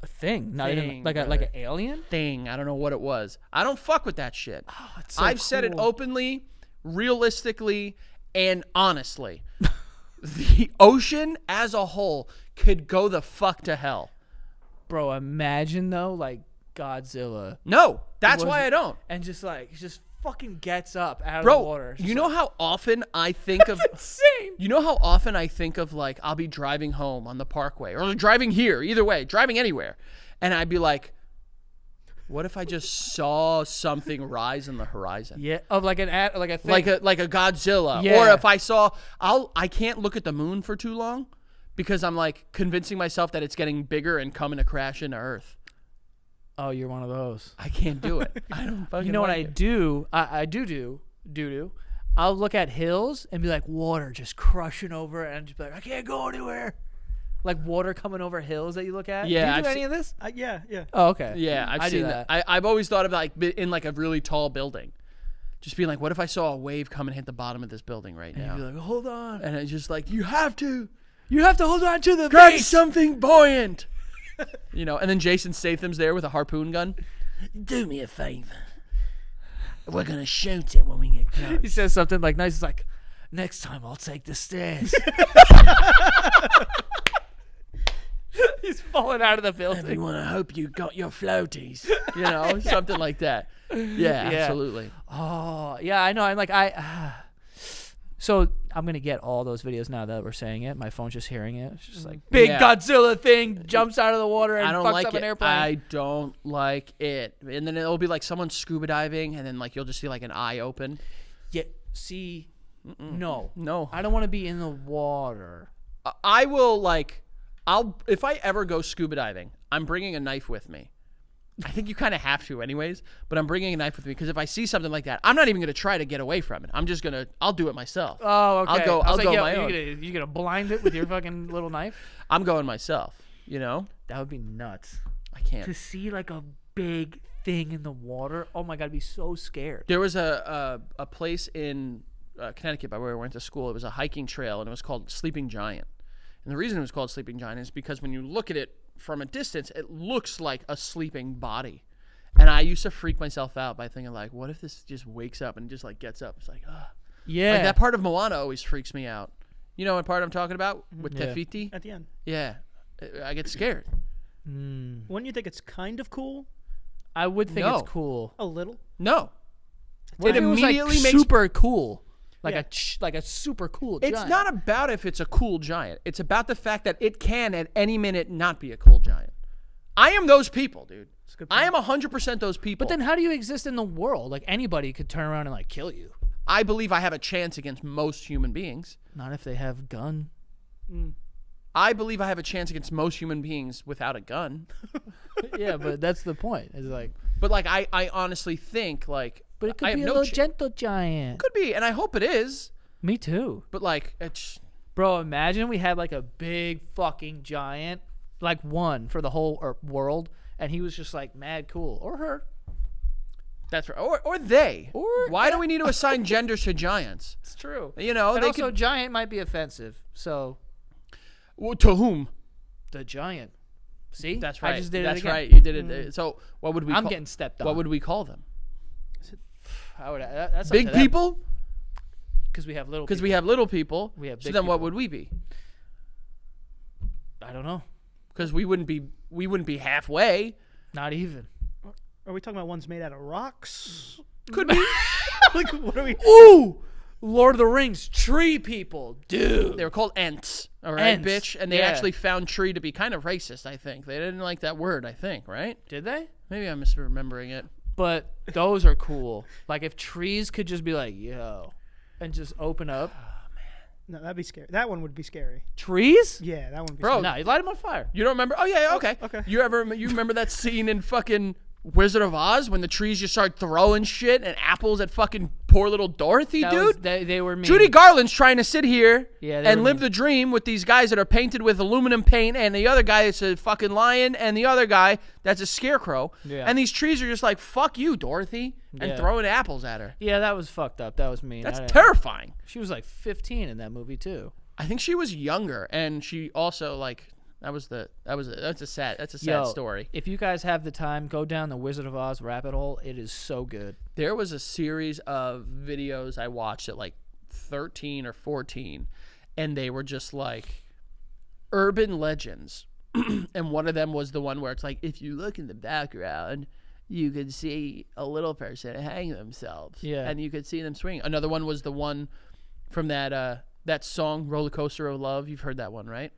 [SPEAKER 2] A thing, not even
[SPEAKER 3] Thing,
[SPEAKER 2] like an
[SPEAKER 3] brother.
[SPEAKER 2] alien.
[SPEAKER 3] Thing. I don't know what it was. I don't fuck with that shit.
[SPEAKER 2] Oh, it's so
[SPEAKER 3] I've said it
[SPEAKER 2] cool.
[SPEAKER 3] openly, realistically, and honestly. The ocean as a whole could go the fuck to hell.
[SPEAKER 2] Bro, imagine though, like Godzilla,
[SPEAKER 3] No, that's
[SPEAKER 2] was-
[SPEAKER 3] why I don't.
[SPEAKER 2] and just fucking gets up out
[SPEAKER 3] Bro,
[SPEAKER 2] of the water. It's
[SPEAKER 3] you
[SPEAKER 2] just
[SPEAKER 3] know
[SPEAKER 2] like,
[SPEAKER 3] how often I think of
[SPEAKER 2] insane.
[SPEAKER 3] You know how often I think of like I'll be driving home on the parkway or driving here, either way, driving anywhere, and I'd be like, what if I just saw something rise in the horizon?
[SPEAKER 2] Yeah, of like like a thing.
[SPEAKER 3] Like a Godzilla.
[SPEAKER 2] Yeah.
[SPEAKER 3] Or if I saw I can't look at the moon for too long because I'm like convincing myself that it's getting bigger and coming to crash into Earth.
[SPEAKER 2] Oh, you're one of those.
[SPEAKER 3] I can't do it. I don't fucking
[SPEAKER 2] You know what
[SPEAKER 3] like
[SPEAKER 2] I
[SPEAKER 3] it.
[SPEAKER 2] do? I do. I'll look at hills and be like, water just crushing over, and just be like, I can't go anywhere. Like water coming over hills that you look at.
[SPEAKER 3] Yeah,
[SPEAKER 2] do you
[SPEAKER 3] I've
[SPEAKER 2] do any
[SPEAKER 3] seen-
[SPEAKER 2] of this?
[SPEAKER 4] Yeah.
[SPEAKER 2] Oh, okay.
[SPEAKER 3] Yeah, I've
[SPEAKER 2] I do
[SPEAKER 3] seen that. I've always thought of like in like a really tall building. Just being like, what if I saw a wave come and hit the bottom of this building right
[SPEAKER 2] And
[SPEAKER 3] now?
[SPEAKER 2] you'd be like, hold on.
[SPEAKER 3] And it's just like, you have to
[SPEAKER 2] You have to hold on to the
[SPEAKER 3] grab
[SPEAKER 2] base.
[SPEAKER 3] something buoyant. You know, and then Jason Statham's there with a harpoon gun. Do me a favor. We're going to shoot it when we get close.
[SPEAKER 2] He says something like nice. He's like, next time I'll take the stairs. He's falling out of the building.
[SPEAKER 3] Everyone, I hope you got your floaties. You know, something like that. Yeah,
[SPEAKER 2] Yeah.
[SPEAKER 3] absolutely.
[SPEAKER 2] Oh, yeah, I know. I'm like, So I'm going to get all those videos now that we're saying it. My phone's just hearing it. It's just like, big
[SPEAKER 3] Yeah.
[SPEAKER 2] Godzilla thing jumps out of the water and
[SPEAKER 3] I don't
[SPEAKER 2] fucks
[SPEAKER 3] like
[SPEAKER 2] up
[SPEAKER 3] it.
[SPEAKER 2] an airplane.
[SPEAKER 3] I don't like it. And then it'll be like someone scuba diving, and then like you'll just see like an eye open.
[SPEAKER 2] Yeah, see, no.
[SPEAKER 3] No.
[SPEAKER 2] I don't want to be in the water.
[SPEAKER 3] I will like, if I ever go scuba diving, I'm bringing a knife with me. I think you kind of have to anyways, but I'm bringing a knife with me because if I see something like that, I'm not even going to try to get away from it. I'm just going to, I'll do it myself.
[SPEAKER 2] Oh, okay.
[SPEAKER 3] I'll go
[SPEAKER 2] I was like, yo,
[SPEAKER 3] my own.
[SPEAKER 2] you gonna blind it with your fucking little knife?
[SPEAKER 3] I'm going myself, you know?
[SPEAKER 2] That would be nuts.
[SPEAKER 3] I can't.
[SPEAKER 2] To see like a big thing in the water. Oh my god, I'd be so scared.
[SPEAKER 3] There was a place in Connecticut by where I went to school. It was a hiking trail, and it was called Sleeping Giant. And the reason it was called Sleeping Giant is because when you look at it from a distance, it looks like a sleeping body. And I used to freak myself out by thinking like, what if this just wakes up and just like gets up? It's like, ugh.
[SPEAKER 2] Yeah.
[SPEAKER 3] Like that part of Moana always freaks me out. You know what part I'm talking about with
[SPEAKER 2] Yeah.
[SPEAKER 3] Tefiti?
[SPEAKER 4] At the end.
[SPEAKER 3] Yeah, I get scared.
[SPEAKER 4] Wouldn't you think it's kind of cool?
[SPEAKER 2] I would think
[SPEAKER 3] No.
[SPEAKER 2] it's cool.
[SPEAKER 4] A little.
[SPEAKER 3] No,
[SPEAKER 2] What if it was like
[SPEAKER 3] immediately makes
[SPEAKER 2] super cool, like
[SPEAKER 4] Yeah.
[SPEAKER 2] like a super cool.
[SPEAKER 3] It's
[SPEAKER 2] giant.
[SPEAKER 3] not about if it's a cool giant. It's about the fact that it can at any minute not be a cool giant. I am those people, dude.
[SPEAKER 4] a good
[SPEAKER 3] I am 100% those people.
[SPEAKER 2] But then, how do you exist in the world? Like anybody could turn around and like kill you.
[SPEAKER 3] I believe I have a chance against most human beings.
[SPEAKER 2] Not if they have gun.
[SPEAKER 3] I believe I have a chance against most human beings without a gun.
[SPEAKER 2] Yeah, but that's the point. It's like,
[SPEAKER 3] But like, I honestly think like,
[SPEAKER 2] but it could
[SPEAKER 3] I have
[SPEAKER 2] be a
[SPEAKER 3] no
[SPEAKER 2] little
[SPEAKER 3] cha-
[SPEAKER 2] gentle giant.
[SPEAKER 3] Could be, and I hope it is.
[SPEAKER 2] Me too.
[SPEAKER 3] But like, it's
[SPEAKER 2] Bro, imagine we had like a big fucking giant, like one for the whole world, and he was just like mad cool, or her.
[SPEAKER 3] that's right. Or they.
[SPEAKER 2] Or
[SPEAKER 3] Why do we need to assign genders to giants?
[SPEAKER 2] It's true.
[SPEAKER 3] You know,
[SPEAKER 2] And
[SPEAKER 3] they
[SPEAKER 2] also,
[SPEAKER 3] could.
[SPEAKER 2] giant might be offensive. So
[SPEAKER 3] Well, to whom?
[SPEAKER 2] the giant. See,
[SPEAKER 3] That's right.
[SPEAKER 2] I just did
[SPEAKER 3] That's
[SPEAKER 2] it again.
[SPEAKER 3] right. You did it. So what would we?
[SPEAKER 2] I'm
[SPEAKER 3] call,
[SPEAKER 2] getting stepped on.
[SPEAKER 3] What would we call them?
[SPEAKER 2] I would, that's
[SPEAKER 3] Big people?
[SPEAKER 2] because we have little.
[SPEAKER 3] Because
[SPEAKER 2] People.
[SPEAKER 3] we have little people.
[SPEAKER 2] We have
[SPEAKER 3] So
[SPEAKER 2] big
[SPEAKER 3] then, what
[SPEAKER 2] people.
[SPEAKER 3] would we be?
[SPEAKER 2] I don't know.
[SPEAKER 3] Because we wouldn't be halfway.
[SPEAKER 2] Not even.
[SPEAKER 4] Are we talking about ones made out of rocks?
[SPEAKER 3] Could be.
[SPEAKER 4] Like, what are we?
[SPEAKER 2] Ooh, Lord of the Rings, tree people, dude.
[SPEAKER 3] They were called Ents. All right,
[SPEAKER 2] Ents,
[SPEAKER 3] bitch. And they
[SPEAKER 2] yeah.
[SPEAKER 3] actually found tree to be kind of racist. I think they didn't like that word. I think right.
[SPEAKER 2] Did they?
[SPEAKER 3] Maybe I'm misremembering it.
[SPEAKER 2] But those are cool. Like if trees could just be like, yo, and just open up.
[SPEAKER 4] No, that'd be scary. That one would be scary.
[SPEAKER 2] Trees?
[SPEAKER 4] Yeah, that one would be
[SPEAKER 3] Bro,
[SPEAKER 4] scary.
[SPEAKER 2] Nah, you light them on fire.
[SPEAKER 3] You don't remember? Oh yeah, okay.
[SPEAKER 4] okay.
[SPEAKER 3] You remember that scene in fucking Wizard of Oz when the trees just start throwing shit and apples at fucking poor little Dorothy,
[SPEAKER 2] That
[SPEAKER 3] dude?
[SPEAKER 2] was- they were mean.
[SPEAKER 3] Judy Garland's trying to sit here
[SPEAKER 2] Yeah, they
[SPEAKER 3] and
[SPEAKER 2] were
[SPEAKER 3] live
[SPEAKER 2] mean.
[SPEAKER 3] the dream with these guys that are painted with aluminum paint, and the other guy is a fucking lion, and the other guy that's a scarecrow.
[SPEAKER 2] Yeah.
[SPEAKER 3] And these trees are just like, fuck you, Dorothy, and
[SPEAKER 2] Yeah.
[SPEAKER 3] throwing apples at her.
[SPEAKER 2] Yeah, that was fucked up. That was mean.
[SPEAKER 3] That's
[SPEAKER 2] I-
[SPEAKER 3] terrifying.
[SPEAKER 2] She was like 15 in that movie too.
[SPEAKER 3] I think she was younger, and she also like that's a sad
[SPEAKER 2] Yo,
[SPEAKER 3] story.
[SPEAKER 2] If you guys have the time, go down the Wizard of Oz rabbit hole. It is so good.
[SPEAKER 3] There was a series of videos I watched at like 13 or 14, and they were just like urban legends. And one of them was the one where it's like, if you look in the background, you could see a little person hang themselves.
[SPEAKER 2] Yeah.
[SPEAKER 3] And you could see them swing. Another one was the one from that song, Roller Coaster of Love. You've heard that one, right?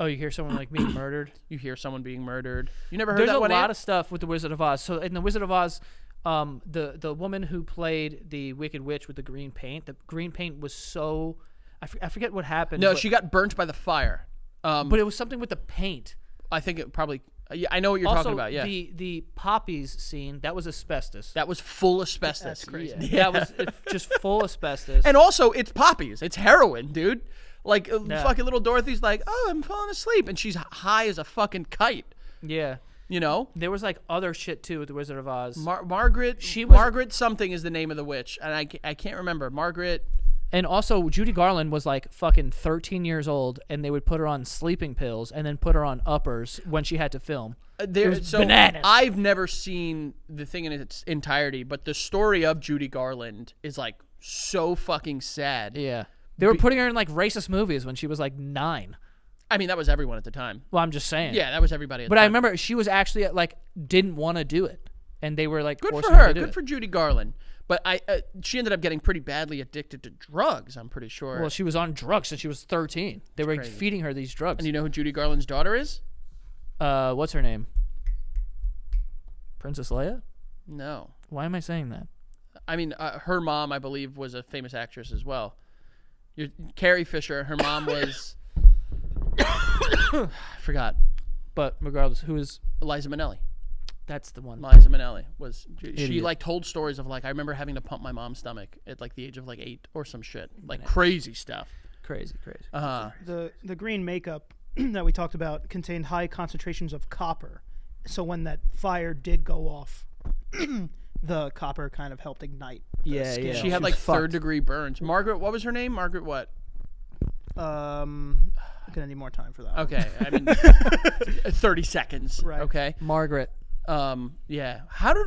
[SPEAKER 2] Oh, you hear someone like being murdered?
[SPEAKER 3] You hear someone being murdered. You never heard
[SPEAKER 2] There's
[SPEAKER 3] that
[SPEAKER 2] a
[SPEAKER 3] one?
[SPEAKER 2] lot
[SPEAKER 3] Ant?
[SPEAKER 2] of stuff with the Wizard of Oz. So in the Wizard of Oz, the woman who played the Wicked Witch with the green paint, the green paint was so, I forget what happened.
[SPEAKER 3] No,
[SPEAKER 2] but,
[SPEAKER 3] she got burnt by the fire.
[SPEAKER 2] but it was something with the paint.
[SPEAKER 3] I think it probably. Yeah, I know what you're
[SPEAKER 2] Also,
[SPEAKER 3] talking about. Yeah,
[SPEAKER 2] the poppies scene, that was asbestos.
[SPEAKER 3] that was full asbestos.
[SPEAKER 4] That's crazy.
[SPEAKER 2] That was just full asbestos.
[SPEAKER 3] And also, it's poppies. It's heroin, dude. Like
[SPEAKER 2] Yeah.
[SPEAKER 3] fucking little Dorothy's like, oh, I'm falling asleep, and she's high as a fucking kite.
[SPEAKER 2] Yeah.
[SPEAKER 3] You know,
[SPEAKER 2] There was like other shit too with the Wizard of Oz.
[SPEAKER 3] Margaret.
[SPEAKER 2] She was-
[SPEAKER 3] Margaret something is the name of the witch, and I can't remember. Margaret.
[SPEAKER 2] And also, Judy Garland was like fucking 13 years old, and they would put her on sleeping pills and then put her on uppers when she had to film.
[SPEAKER 3] There,
[SPEAKER 2] was
[SPEAKER 3] so
[SPEAKER 2] bananas.
[SPEAKER 3] I've never seen the thing in its entirety, but the story of Judy Garland is like so fucking sad.
[SPEAKER 2] Yeah. They were putting her in like racist movies when she was like 9.
[SPEAKER 3] I mean, that was everyone at the time.
[SPEAKER 2] Well, I'm just saying.
[SPEAKER 3] Yeah, that was everybody. At
[SPEAKER 2] But
[SPEAKER 3] the
[SPEAKER 2] I
[SPEAKER 3] time.
[SPEAKER 2] remember she was actually like didn't want to do it, and they were like
[SPEAKER 3] Good
[SPEAKER 2] forcing
[SPEAKER 3] for her.
[SPEAKER 2] to do
[SPEAKER 3] Good
[SPEAKER 2] it.
[SPEAKER 3] for Judy Garland. But she ended up getting pretty badly addicted to drugs. I'm pretty sure.
[SPEAKER 2] Well, she was on drugs since she was 13. They were
[SPEAKER 3] crazy.
[SPEAKER 2] feeding her these drugs.
[SPEAKER 3] And you know who Judy Garland's daughter is?
[SPEAKER 2] What's her name? Princess Leia?
[SPEAKER 3] No.
[SPEAKER 2] Why am I saying that?
[SPEAKER 3] I mean, her mom, I believe, was a famous actress as well. Carrie Fisher. Her mom was. I forgot.
[SPEAKER 2] But regardless, who is?
[SPEAKER 3] Liza Minnelli.
[SPEAKER 2] That's the one.
[SPEAKER 3] Liza Minnelli was. She
[SPEAKER 2] Idiot.
[SPEAKER 3] like told stories of like I remember having to pump my mom's stomach at like the age of like 8 or some shit, like crazy stuff.
[SPEAKER 2] Crazy.
[SPEAKER 4] The green makeup that we talked about contained high concentrations of copper. So when that fire did go off, the copper kind of helped ignite. The
[SPEAKER 2] Yeah,
[SPEAKER 4] skin.
[SPEAKER 2] yeah.
[SPEAKER 3] She had
[SPEAKER 2] was
[SPEAKER 3] like
[SPEAKER 2] fucked.
[SPEAKER 3] 3rd-degree burns. Margaret, what was her name? Margaret what?
[SPEAKER 4] It gonna need more time for that.
[SPEAKER 3] Okay, I mean, 30 seconds.
[SPEAKER 4] Right.
[SPEAKER 3] Okay.
[SPEAKER 2] Margaret.
[SPEAKER 3] Yeah.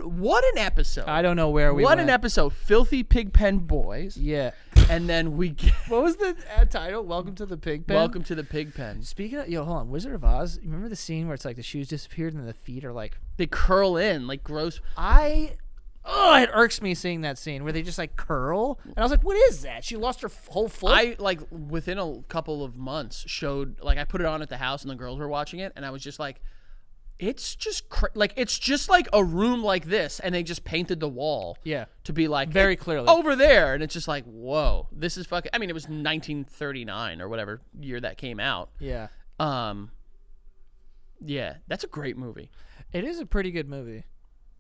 [SPEAKER 3] What an episode.
[SPEAKER 2] I don't know where we
[SPEAKER 3] What
[SPEAKER 2] went.
[SPEAKER 3] an episode. Filthy Pigpen Boys.
[SPEAKER 2] Yeah.
[SPEAKER 3] And then we get
[SPEAKER 2] What was the title? Welcome to the Pig Pen.
[SPEAKER 3] Welcome to the Pigpen.
[SPEAKER 2] Speaking of, hold on. Wizard of Oz. You remember the scene where it's like the shoes disappeared and the feet are like.
[SPEAKER 3] They curl in like gross.
[SPEAKER 2] It irks me seeing that scene where they just like curl, and I was like, "What is that?" She lost her whole foot.
[SPEAKER 3] I like within a couple of months showed like I put it on at the house and the girls were watching it, and I was just like, it's just like it's just like a room like this, and they just painted the wall.
[SPEAKER 2] Yeah.
[SPEAKER 3] To be like
[SPEAKER 2] Very clearly.
[SPEAKER 3] over there, and it's just like, whoa, this is fucking. I mean, it was 1939 or whatever year that came out.
[SPEAKER 2] Yeah.
[SPEAKER 3] Yeah, that's a great movie.
[SPEAKER 2] It is a pretty good movie.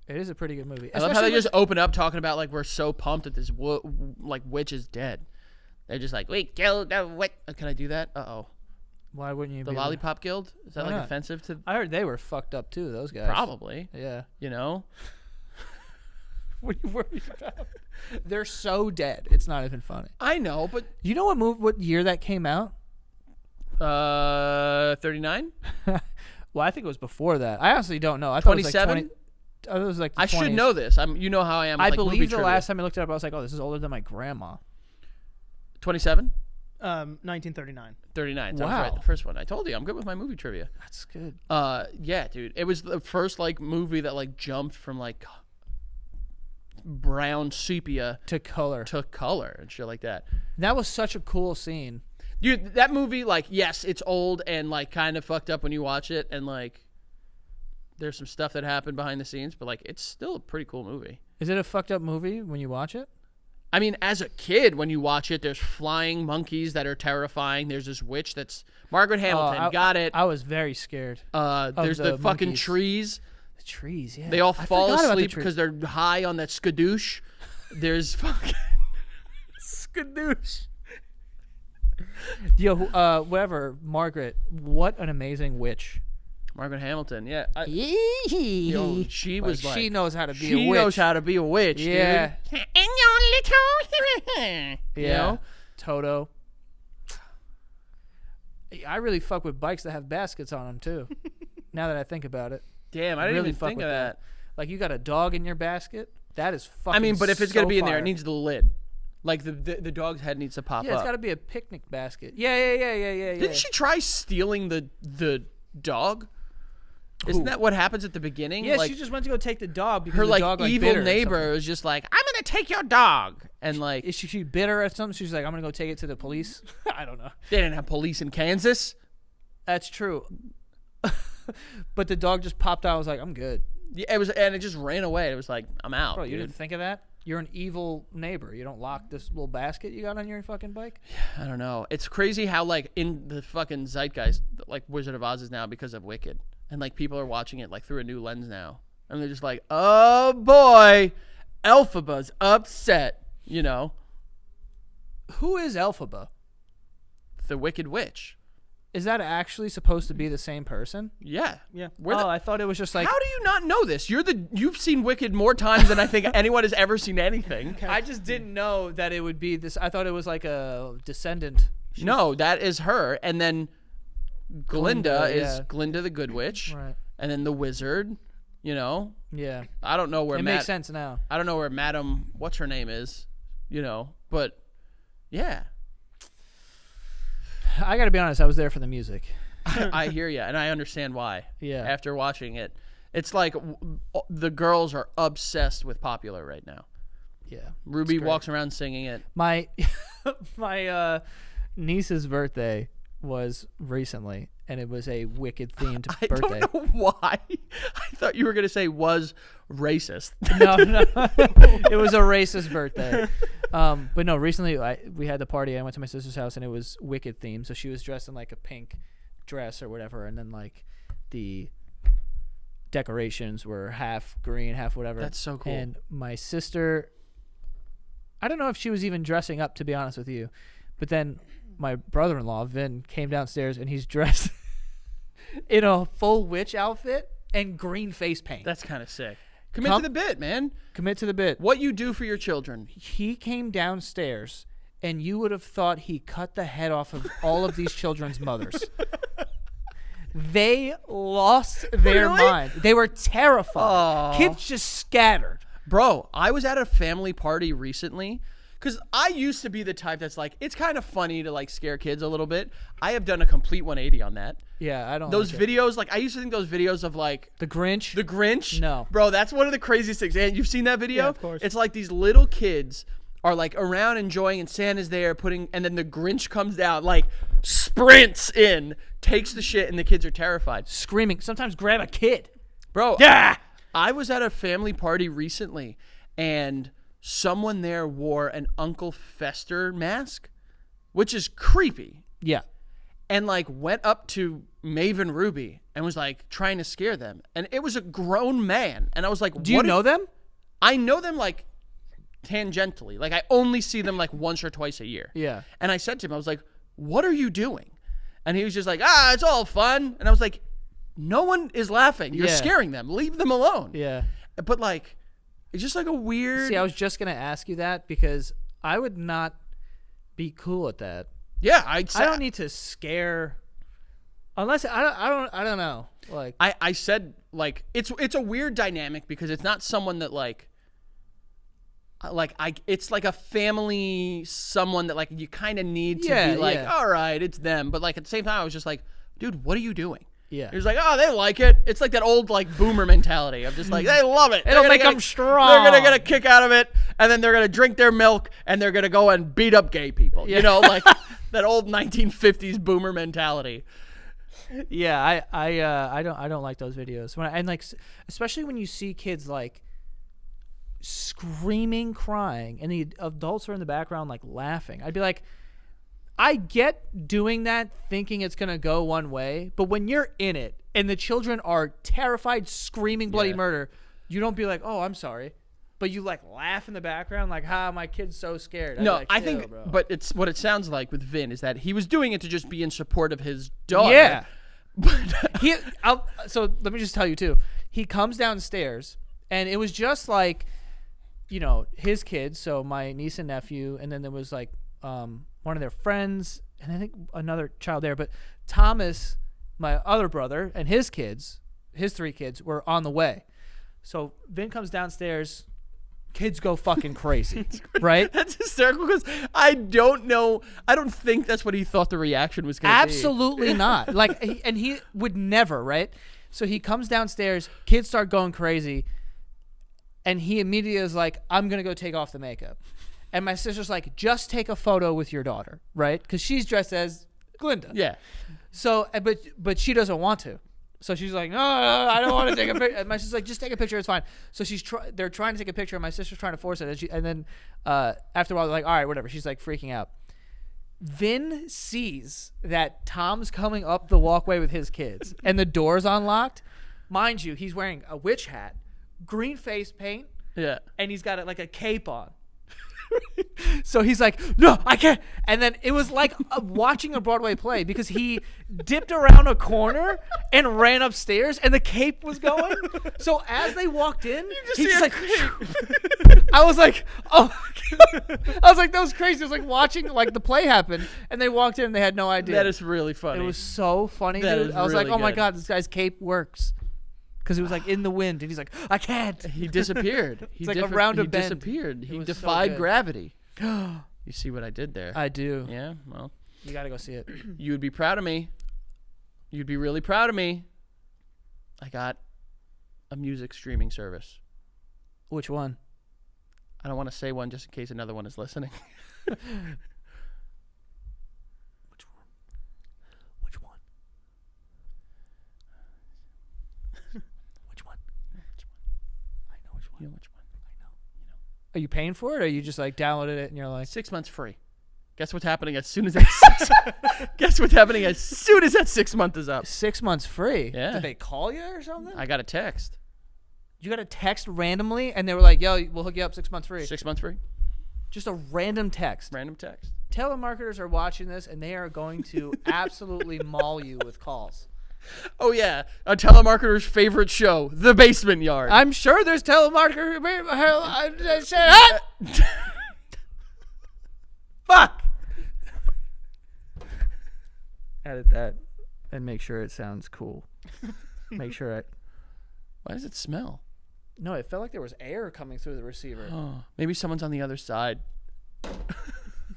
[SPEAKER 2] I love
[SPEAKER 3] how
[SPEAKER 2] Especially
[SPEAKER 3] they just open up talking about like we're so pumped that this like witch is dead. They're just like, we killed the witch. Can I do that?
[SPEAKER 2] Why wouldn't you?
[SPEAKER 3] The
[SPEAKER 2] be
[SPEAKER 3] Lollipop Guild? Is that
[SPEAKER 2] Why
[SPEAKER 3] like
[SPEAKER 2] not?
[SPEAKER 3] offensive to?
[SPEAKER 2] I heard they were fucked up too. Those guys.
[SPEAKER 3] Probably.
[SPEAKER 2] Yeah.
[SPEAKER 3] You know.
[SPEAKER 2] What are you worried about? They're so dead. It's not even funny.
[SPEAKER 3] I know, but
[SPEAKER 2] You know what year that came out?
[SPEAKER 3] 39.
[SPEAKER 2] Well, I think it was before that. I honestly don't know. I thought
[SPEAKER 3] 27?
[SPEAKER 2] it was like 20. I thought it was like the
[SPEAKER 3] I should
[SPEAKER 2] 20s.
[SPEAKER 3] know this. You know how I am. With,
[SPEAKER 2] I
[SPEAKER 3] like, movie
[SPEAKER 2] believe the
[SPEAKER 3] trivia.
[SPEAKER 2] last time I looked it up, I was like, "Oh, this is older than my grandma."
[SPEAKER 3] 27.
[SPEAKER 4] 1939.
[SPEAKER 3] 39. So I was
[SPEAKER 2] Wow.
[SPEAKER 3] right the first one. I told you I'm good with my movie trivia.
[SPEAKER 2] That's good.
[SPEAKER 3] Yeah, dude. It was the first like movie that like jumped from like brown sepia
[SPEAKER 2] To color.
[SPEAKER 3] to color and shit like that.
[SPEAKER 2] That was such a cool scene.
[SPEAKER 3] Dude, that movie, like, yes, it's old and like kind of fucked up when you watch it, and like there's some stuff that happened behind the scenes, but like it's still a pretty cool movie.
[SPEAKER 2] Is it a fucked up movie when you watch it?
[SPEAKER 3] I mean, as a kid, when you watch it, there's flying monkeys that are terrifying. There's this witch that's Margaret Hamilton. Got it.
[SPEAKER 2] I was very scared.
[SPEAKER 3] There's
[SPEAKER 2] the
[SPEAKER 3] the fucking
[SPEAKER 2] monkeys.
[SPEAKER 3] trees.
[SPEAKER 2] The trees, yeah.
[SPEAKER 3] They all
[SPEAKER 2] I
[SPEAKER 3] fall
[SPEAKER 2] forgot about the
[SPEAKER 3] asleep
[SPEAKER 2] trees.
[SPEAKER 3] because they're high on that skadoosh. There's fucking
[SPEAKER 2] skadoosh. Yo, whatever, Margaret. What an amazing witch.
[SPEAKER 3] Margaret Hamilton. Yeah,
[SPEAKER 2] Yo,
[SPEAKER 3] she was like
[SPEAKER 2] she knows how to be a
[SPEAKER 3] she
[SPEAKER 2] witch.
[SPEAKER 3] knows how to be a witch,
[SPEAKER 2] Yeah.
[SPEAKER 3] dude. And your little, you
[SPEAKER 2] Yeah.
[SPEAKER 3] know?
[SPEAKER 2] Toto. I really fuck with bikes that have baskets on them too. Now that I think about it,
[SPEAKER 3] Damn, I didn't
[SPEAKER 2] really
[SPEAKER 3] even
[SPEAKER 2] fuck
[SPEAKER 3] think
[SPEAKER 2] with
[SPEAKER 3] of that.
[SPEAKER 2] Like you got a dog in your basket. That is fucking.
[SPEAKER 3] I mean, but if it's gonna
[SPEAKER 2] so
[SPEAKER 3] be in there,
[SPEAKER 2] fire.
[SPEAKER 3] it needs the lid. Like the dog's head needs to pop
[SPEAKER 2] Yeah, it's
[SPEAKER 3] up.
[SPEAKER 2] got to be a picnic basket. Yeah.
[SPEAKER 3] Didn't she try stealing the dog? Isn't that what happens at the beginning?
[SPEAKER 2] Yeah,
[SPEAKER 3] like,
[SPEAKER 2] she just went to go take the dog because
[SPEAKER 3] her
[SPEAKER 2] the
[SPEAKER 3] like
[SPEAKER 2] dog,
[SPEAKER 3] evil
[SPEAKER 2] bit her or
[SPEAKER 3] neighbor
[SPEAKER 2] something.
[SPEAKER 3] was just like, I'm gonna take your dog, and like
[SPEAKER 2] Is she bit her or something? She's like, I'm gonna go take it to the police. I don't know.
[SPEAKER 3] they didn't have police in Kansas.
[SPEAKER 2] That's true. But the dog just popped out. I was like, I'm good.
[SPEAKER 3] Yeah, it just ran away. It was like, I'm out.
[SPEAKER 2] Bro, you
[SPEAKER 3] dude.
[SPEAKER 2] didn't think of that? You're an evil neighbor. You don't lock this little basket you got on your fucking bike?
[SPEAKER 3] I don't know. It's crazy how like in the fucking zeitgeist, like Wizard of Oz is now because of Wicked, and like people are watching it like through a new lens now, and they're just like, oh boy, Elphaba's upset. You know,
[SPEAKER 2] Who is Elphaba?
[SPEAKER 3] the Wicked Witch.
[SPEAKER 2] Is that actually supposed to be the same person?
[SPEAKER 3] Yeah,
[SPEAKER 4] Yeah.
[SPEAKER 3] Where the-
[SPEAKER 2] I thought it was just like
[SPEAKER 3] how do you not know this? You've seen Wicked more times than I think anyone has ever seen anything.
[SPEAKER 2] I just didn't know that it would be this. I thought it was like a descendant.
[SPEAKER 3] No, that is her, and then Glinda is
[SPEAKER 2] yeah.
[SPEAKER 3] Glinda the Good Witch,
[SPEAKER 2] Right.
[SPEAKER 3] and then the Wizard. You know,
[SPEAKER 2] Yeah.
[SPEAKER 3] I don't know where
[SPEAKER 2] It
[SPEAKER 3] Matt,
[SPEAKER 2] makes sense now.
[SPEAKER 3] I don't know where Madam what's her name is. You know, but yeah,
[SPEAKER 2] I got to be honest. I was there for the music.
[SPEAKER 3] I hear you, and I understand why.
[SPEAKER 2] Yeah.
[SPEAKER 3] After watching it, it's like the girls are obsessed with Popular right now.
[SPEAKER 2] Yeah.
[SPEAKER 3] Ruby
[SPEAKER 2] great.
[SPEAKER 3] walks around singing it.
[SPEAKER 2] My niece's birthday was recently, and it was a Wicked themed
[SPEAKER 3] I
[SPEAKER 2] birthday.
[SPEAKER 3] don't know why. I thought you were gonna say was racist.
[SPEAKER 2] No, it was a racist birthday. But no, recently we had the party. I went to my sister's house, and it was Wicked themed. So she was dressed in like a pink dress or whatever, and then like the decorations were half green, half whatever.
[SPEAKER 3] That's so cool.
[SPEAKER 2] And my sister, I don't know if she was even dressing up, to be honest with you, but then my brother-in-law Vin came downstairs, and he's dressed in a full witch outfit and green face paint.
[SPEAKER 3] That's kind of sick. Commit to the bit, man.
[SPEAKER 2] Commit to the bit.
[SPEAKER 3] What you do for your children.
[SPEAKER 2] He came downstairs and you would have thought he cut the head off of all of these children's mothers. They lost their
[SPEAKER 3] Really?
[SPEAKER 2] mind. They were terrified.
[SPEAKER 3] Aw.
[SPEAKER 2] Kids just scattered.
[SPEAKER 3] Bro, I was at a family party recently because I used to be the type that's like, it's kind of funny to like scare kids a little bit. I have done a complete 180 on that.
[SPEAKER 2] Yeah, I don't.
[SPEAKER 3] Those
[SPEAKER 2] like it.
[SPEAKER 3] videos, like I used to think those videos of like
[SPEAKER 2] The Grinch.
[SPEAKER 3] The Grinch.
[SPEAKER 2] No.
[SPEAKER 3] Bro, that's one of the craziest things. And you've seen that video?
[SPEAKER 4] Yeah, of course.
[SPEAKER 3] It's like these little kids are like around enjoying and Santa's there and then the Grinch comes down, like sprints in, takes the shit, and the kids are terrified.
[SPEAKER 2] Screaming. Sometimes grab a kid.
[SPEAKER 3] Bro,
[SPEAKER 2] Yeah.
[SPEAKER 3] I was at a family party recently and someone there wore an Uncle Fester mask, which is creepy.
[SPEAKER 2] Yeah.
[SPEAKER 3] And like went up to Maven Ruby and was like trying to scare them. And it was a grown man. And I was like,
[SPEAKER 2] Do you know them?
[SPEAKER 3] I know them like tangentially. Like I only see them like once or twice a year.
[SPEAKER 2] Yeah.
[SPEAKER 3] And I said to him, I was like, what are you doing? And he was just like, it's all fun. And I was like, no one is laughing. You're
[SPEAKER 2] Yeah.
[SPEAKER 3] scaring them. Leave them alone.
[SPEAKER 2] Yeah.
[SPEAKER 3] But like, it's just like a weird.
[SPEAKER 2] See, I was just gonna ask you that because I would not be cool at that.
[SPEAKER 3] Yeah,
[SPEAKER 2] I don't need to scare, unless I don't know. Like,
[SPEAKER 3] I said like it's a weird dynamic because it's not someone that it's like a family, someone that like you kind of need to
[SPEAKER 2] Yeah,
[SPEAKER 3] be like,
[SPEAKER 2] yeah.
[SPEAKER 3] all right, it's them. But like at the same time, I was just like, dude, what are you doing?
[SPEAKER 2] yeah,
[SPEAKER 3] He was like, oh, they like it. It's like that old like boomer mentality of just like they love it.
[SPEAKER 2] It'll
[SPEAKER 3] They're gonna
[SPEAKER 2] make
[SPEAKER 3] get
[SPEAKER 2] them strong.
[SPEAKER 3] They're gonna get a kick out of it, and then they're gonna drink their milk, and they're gonna go and beat up gay people.
[SPEAKER 2] Yeah.
[SPEAKER 3] You know, like that old 1950s boomer mentality.
[SPEAKER 2] yeah. I don't like those videos. And like, especially when you see kids like screaming, crying, and the adults are in the background like laughing. I'd be like, I get doing that, thinking it's gonna go one way, but when you're in it and the children are terrified, screaming bloody
[SPEAKER 3] Yeah.
[SPEAKER 2] murder, you don't be like, oh, I'm sorry, but you like laugh in the background, like, my kid's so scared. I'd be
[SPEAKER 3] No,
[SPEAKER 2] like,
[SPEAKER 3] I
[SPEAKER 2] "Chill,
[SPEAKER 3] think,
[SPEAKER 2] bro."
[SPEAKER 3] but it's what it sounds like with Vin is that he was doing it to just be in support of his daughter.
[SPEAKER 2] yeah.
[SPEAKER 3] But
[SPEAKER 2] So let me just tell you too. He comes downstairs, and it was just like, his kids. So my niece and nephew, and then there was like one of their friends, and I think another child there. But Thomas, my other brother, and his kids, his 3 kids, were on the way. So Vin comes downstairs. Kids go fucking crazy, right?
[SPEAKER 3] that's hysterical because I don't know. I don't think that's what he thought the reaction was going to be.
[SPEAKER 2] Absolutely not. Like, he would never, right? So he comes downstairs, kids start going crazy, and he immediately is like, I'm going to go take off the makeup. And my sister's like, just take a photo with your daughter, right? Because she's dressed as Glinda.
[SPEAKER 3] Yeah.
[SPEAKER 2] So, but she doesn't want to. So she's like, no, I don't want to take a picture. And my sister's like, just take a picture, it's fine. So they're trying to take a picture, and my sister's trying to force it. And then after a while, they're like, all right, whatever. She's like freaking out. Vin sees that Tom's coming up the walkway with his kids, and the door's unlocked. Mind you, he's wearing a witch hat, green face paint,
[SPEAKER 3] Yeah.
[SPEAKER 2] and he's got like a cape on. So he's like, no, I can't. And then it was like watching a Broadway play because he dipped around a corner and ran upstairs, and the cape was going. So as they walked in, he's just like, I was like, oh, I was like, that was crazy. It was like watching like the play happen, and they walked in and they had no idea.
[SPEAKER 3] That is really funny.
[SPEAKER 2] It was so funny,
[SPEAKER 3] That
[SPEAKER 2] dude.
[SPEAKER 3] is
[SPEAKER 2] I was like,
[SPEAKER 3] really
[SPEAKER 2] oh my
[SPEAKER 3] good.
[SPEAKER 2] God, this guy's cape works. Because he was like in the wind, and he's like, I can't.
[SPEAKER 3] He disappeared. He
[SPEAKER 2] like around a
[SPEAKER 3] he
[SPEAKER 2] bend.
[SPEAKER 3] disappeared. He
[SPEAKER 2] was so
[SPEAKER 3] defied
[SPEAKER 2] good.
[SPEAKER 3] gravity. You see what I did there?
[SPEAKER 2] I do.
[SPEAKER 3] Yeah, well,
[SPEAKER 2] You got to go see it.
[SPEAKER 3] you would be proud of me. You'd be really proud of me. I got a music streaming service.
[SPEAKER 2] Which one?
[SPEAKER 3] I don't want to say one just in case another one is listening.
[SPEAKER 2] Which one? Which one? Which one? I know which one.
[SPEAKER 3] You know which one?
[SPEAKER 2] Are you paying for it, or you just like downloaded it and you're like,
[SPEAKER 3] 6 months free. Guess what's happening as soon as that Guess what's happening as soon as that 6 month is up?
[SPEAKER 2] 6 months free?
[SPEAKER 3] Yeah.
[SPEAKER 2] Did they call you or something?
[SPEAKER 3] I got a text.
[SPEAKER 2] You got a text randomly, and they were like, yo, we'll hook you up 6 months free.
[SPEAKER 3] 6 months free.
[SPEAKER 2] Just a random text.
[SPEAKER 3] Random text.
[SPEAKER 2] Telemarketers are watching this, and they are going to absolutely maul you with calls.
[SPEAKER 3] Oh yeah, a telemarketer's favorite show, The Basement Yard.
[SPEAKER 2] I'm sure there's telemarketers. Fuck. edit that and make sure it sounds cool. Make sure I.
[SPEAKER 3] Why does it smell?
[SPEAKER 2] No, it felt like there was air coming through the receiver.
[SPEAKER 3] Oh, maybe someone's on the other side.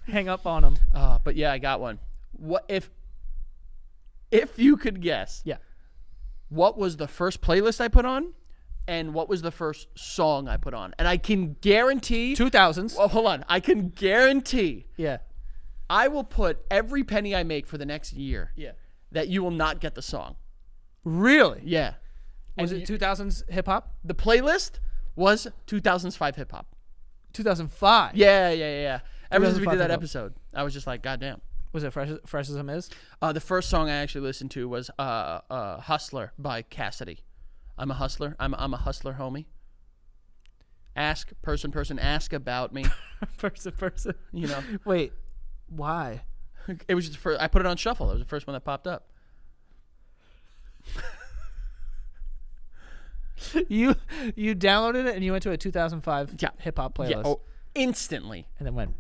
[SPEAKER 2] Hang up on him.
[SPEAKER 3] But yeah, I got one. What if you could guess?
[SPEAKER 2] Yeah.
[SPEAKER 3] What was the first playlist I put on, and what was the first song I put on? And I can guarantee.
[SPEAKER 2] 2000s.
[SPEAKER 3] Well, hold on. I can guarantee.
[SPEAKER 2] Yeah.
[SPEAKER 3] I will put every penny I make for the next year.
[SPEAKER 2] Yeah.
[SPEAKER 3] That you will not get the song.
[SPEAKER 2] Really?
[SPEAKER 3] Yeah.
[SPEAKER 2] Was it 2000s hip hop?
[SPEAKER 3] The playlist was 2005 hip hop.
[SPEAKER 2] 2005.
[SPEAKER 3] Yeah. Ever since we
[SPEAKER 2] 2005
[SPEAKER 3] did that
[SPEAKER 2] hip-hop.
[SPEAKER 3] episode, I was just like, God damn.
[SPEAKER 2] Was it Fresh as a Miz?
[SPEAKER 3] The first song I actually listened to was "Hustler" by Cassidy. I'm a hustler. I'm a hustler, homie. Ask person, ask about me.
[SPEAKER 2] person.
[SPEAKER 3] You know,
[SPEAKER 2] Wait, why?
[SPEAKER 3] it was just the first. I put it on shuffle. It was the first one that popped up.
[SPEAKER 2] You downloaded it and you went to a 2005 hip hop playlist.
[SPEAKER 3] Yeah. Oh, instantly.
[SPEAKER 2] And then went.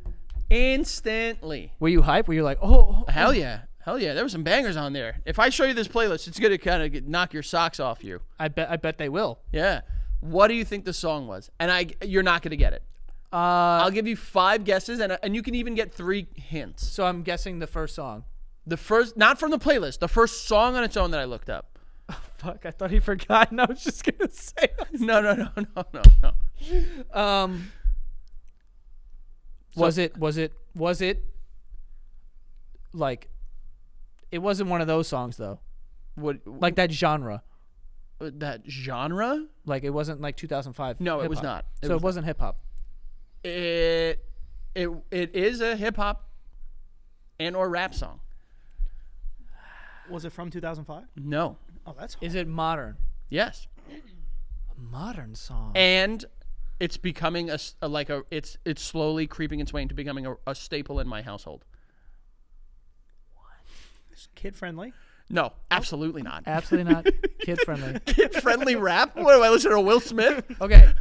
[SPEAKER 3] Instantly.
[SPEAKER 2] Were you hype? Were you like, oh?
[SPEAKER 3] Hell yeah. There were some bangers on there. If I show you this playlist, it's gonna kind of knock your socks off you.
[SPEAKER 2] I bet they will.
[SPEAKER 3] Yeah. What do you think the song was? And you're not gonna get it. I'll give you 5 guesses, and you can even get 3 hints.
[SPEAKER 2] So I'm guessing the first song.
[SPEAKER 3] The first, not from the playlist, the first song on its own that I looked up.
[SPEAKER 2] Fuck, I thought he forgot, and I was just gonna say.
[SPEAKER 3] No.
[SPEAKER 2] Was it like? It wasn't one of those songs though.
[SPEAKER 3] What,
[SPEAKER 2] Like that genre.
[SPEAKER 3] that genre?
[SPEAKER 2] Like it wasn't like 2005.
[SPEAKER 3] No, it
[SPEAKER 2] hip-hop.
[SPEAKER 3] was not.
[SPEAKER 2] So it wasn't hip hop.
[SPEAKER 3] It is a hip hop and or rap song.
[SPEAKER 4] Was it from 2005?
[SPEAKER 3] No.
[SPEAKER 4] Oh, that's
[SPEAKER 2] Is it modern?
[SPEAKER 3] Yes.
[SPEAKER 2] A modern song.
[SPEAKER 3] And it's becoming it's slowly creeping its way into becoming a staple in my household.
[SPEAKER 4] kid friendly.
[SPEAKER 3] No, absolutely not.
[SPEAKER 2] Absolutely not kid friendly.
[SPEAKER 3] Kid-friendly rap? What do I listen to? Will Smith?
[SPEAKER 2] Okay.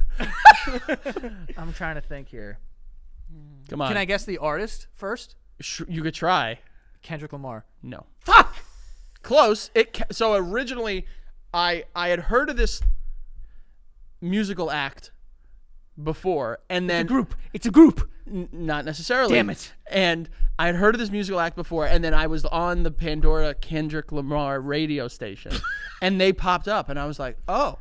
[SPEAKER 2] I'm trying to think here.
[SPEAKER 3] Come on.
[SPEAKER 2] Can I guess the artist first?
[SPEAKER 3] You could try.
[SPEAKER 2] Kendrick Lamar.
[SPEAKER 3] No. Fuck. Close. So originally, I had heard of this musical act before, and then
[SPEAKER 2] It's a group.
[SPEAKER 3] not necessarily.
[SPEAKER 2] Damn it.
[SPEAKER 3] And I had heard of this musical act before, and then I was on the Pandora Kendrick Lamar radio station, and they popped up, and I was like, oh.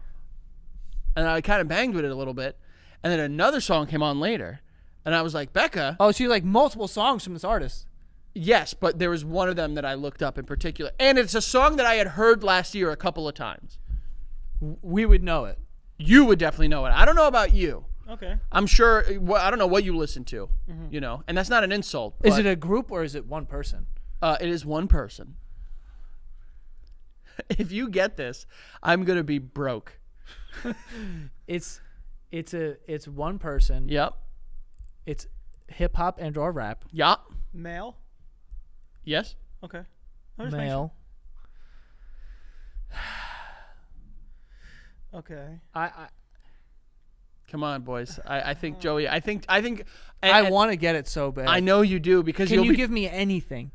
[SPEAKER 3] And I kind of banged with it a little bit, and then another song came on later, and I was like, Becca.
[SPEAKER 2] Oh, so you like multiple songs from this artist?
[SPEAKER 3] Yes, but there was one of them that I looked up in particular, and it's a song that I had heard last year a couple of times.
[SPEAKER 2] We would know it.
[SPEAKER 3] You would definitely know it. I don't know about you.
[SPEAKER 4] Okay.
[SPEAKER 3] I'm sure. I don't know what you listen to. You know, and that's not an insult.
[SPEAKER 2] Is
[SPEAKER 3] but,
[SPEAKER 2] it a group or is it one person?
[SPEAKER 3] It is one person. If you get this, I'm gonna be broke.
[SPEAKER 2] It's one person.
[SPEAKER 3] Yep.
[SPEAKER 2] It's hip hop and or rap.
[SPEAKER 3] Yep.
[SPEAKER 4] Male.
[SPEAKER 3] Yes.
[SPEAKER 4] Okay. I'm just making sure.
[SPEAKER 2] Male.
[SPEAKER 4] Okay.
[SPEAKER 2] I
[SPEAKER 3] Come on, boys. I think Joey. I think.
[SPEAKER 2] I want to get it so bad.
[SPEAKER 3] I know you do because
[SPEAKER 2] Can
[SPEAKER 3] you'll
[SPEAKER 2] you
[SPEAKER 3] be,
[SPEAKER 2] give me anything?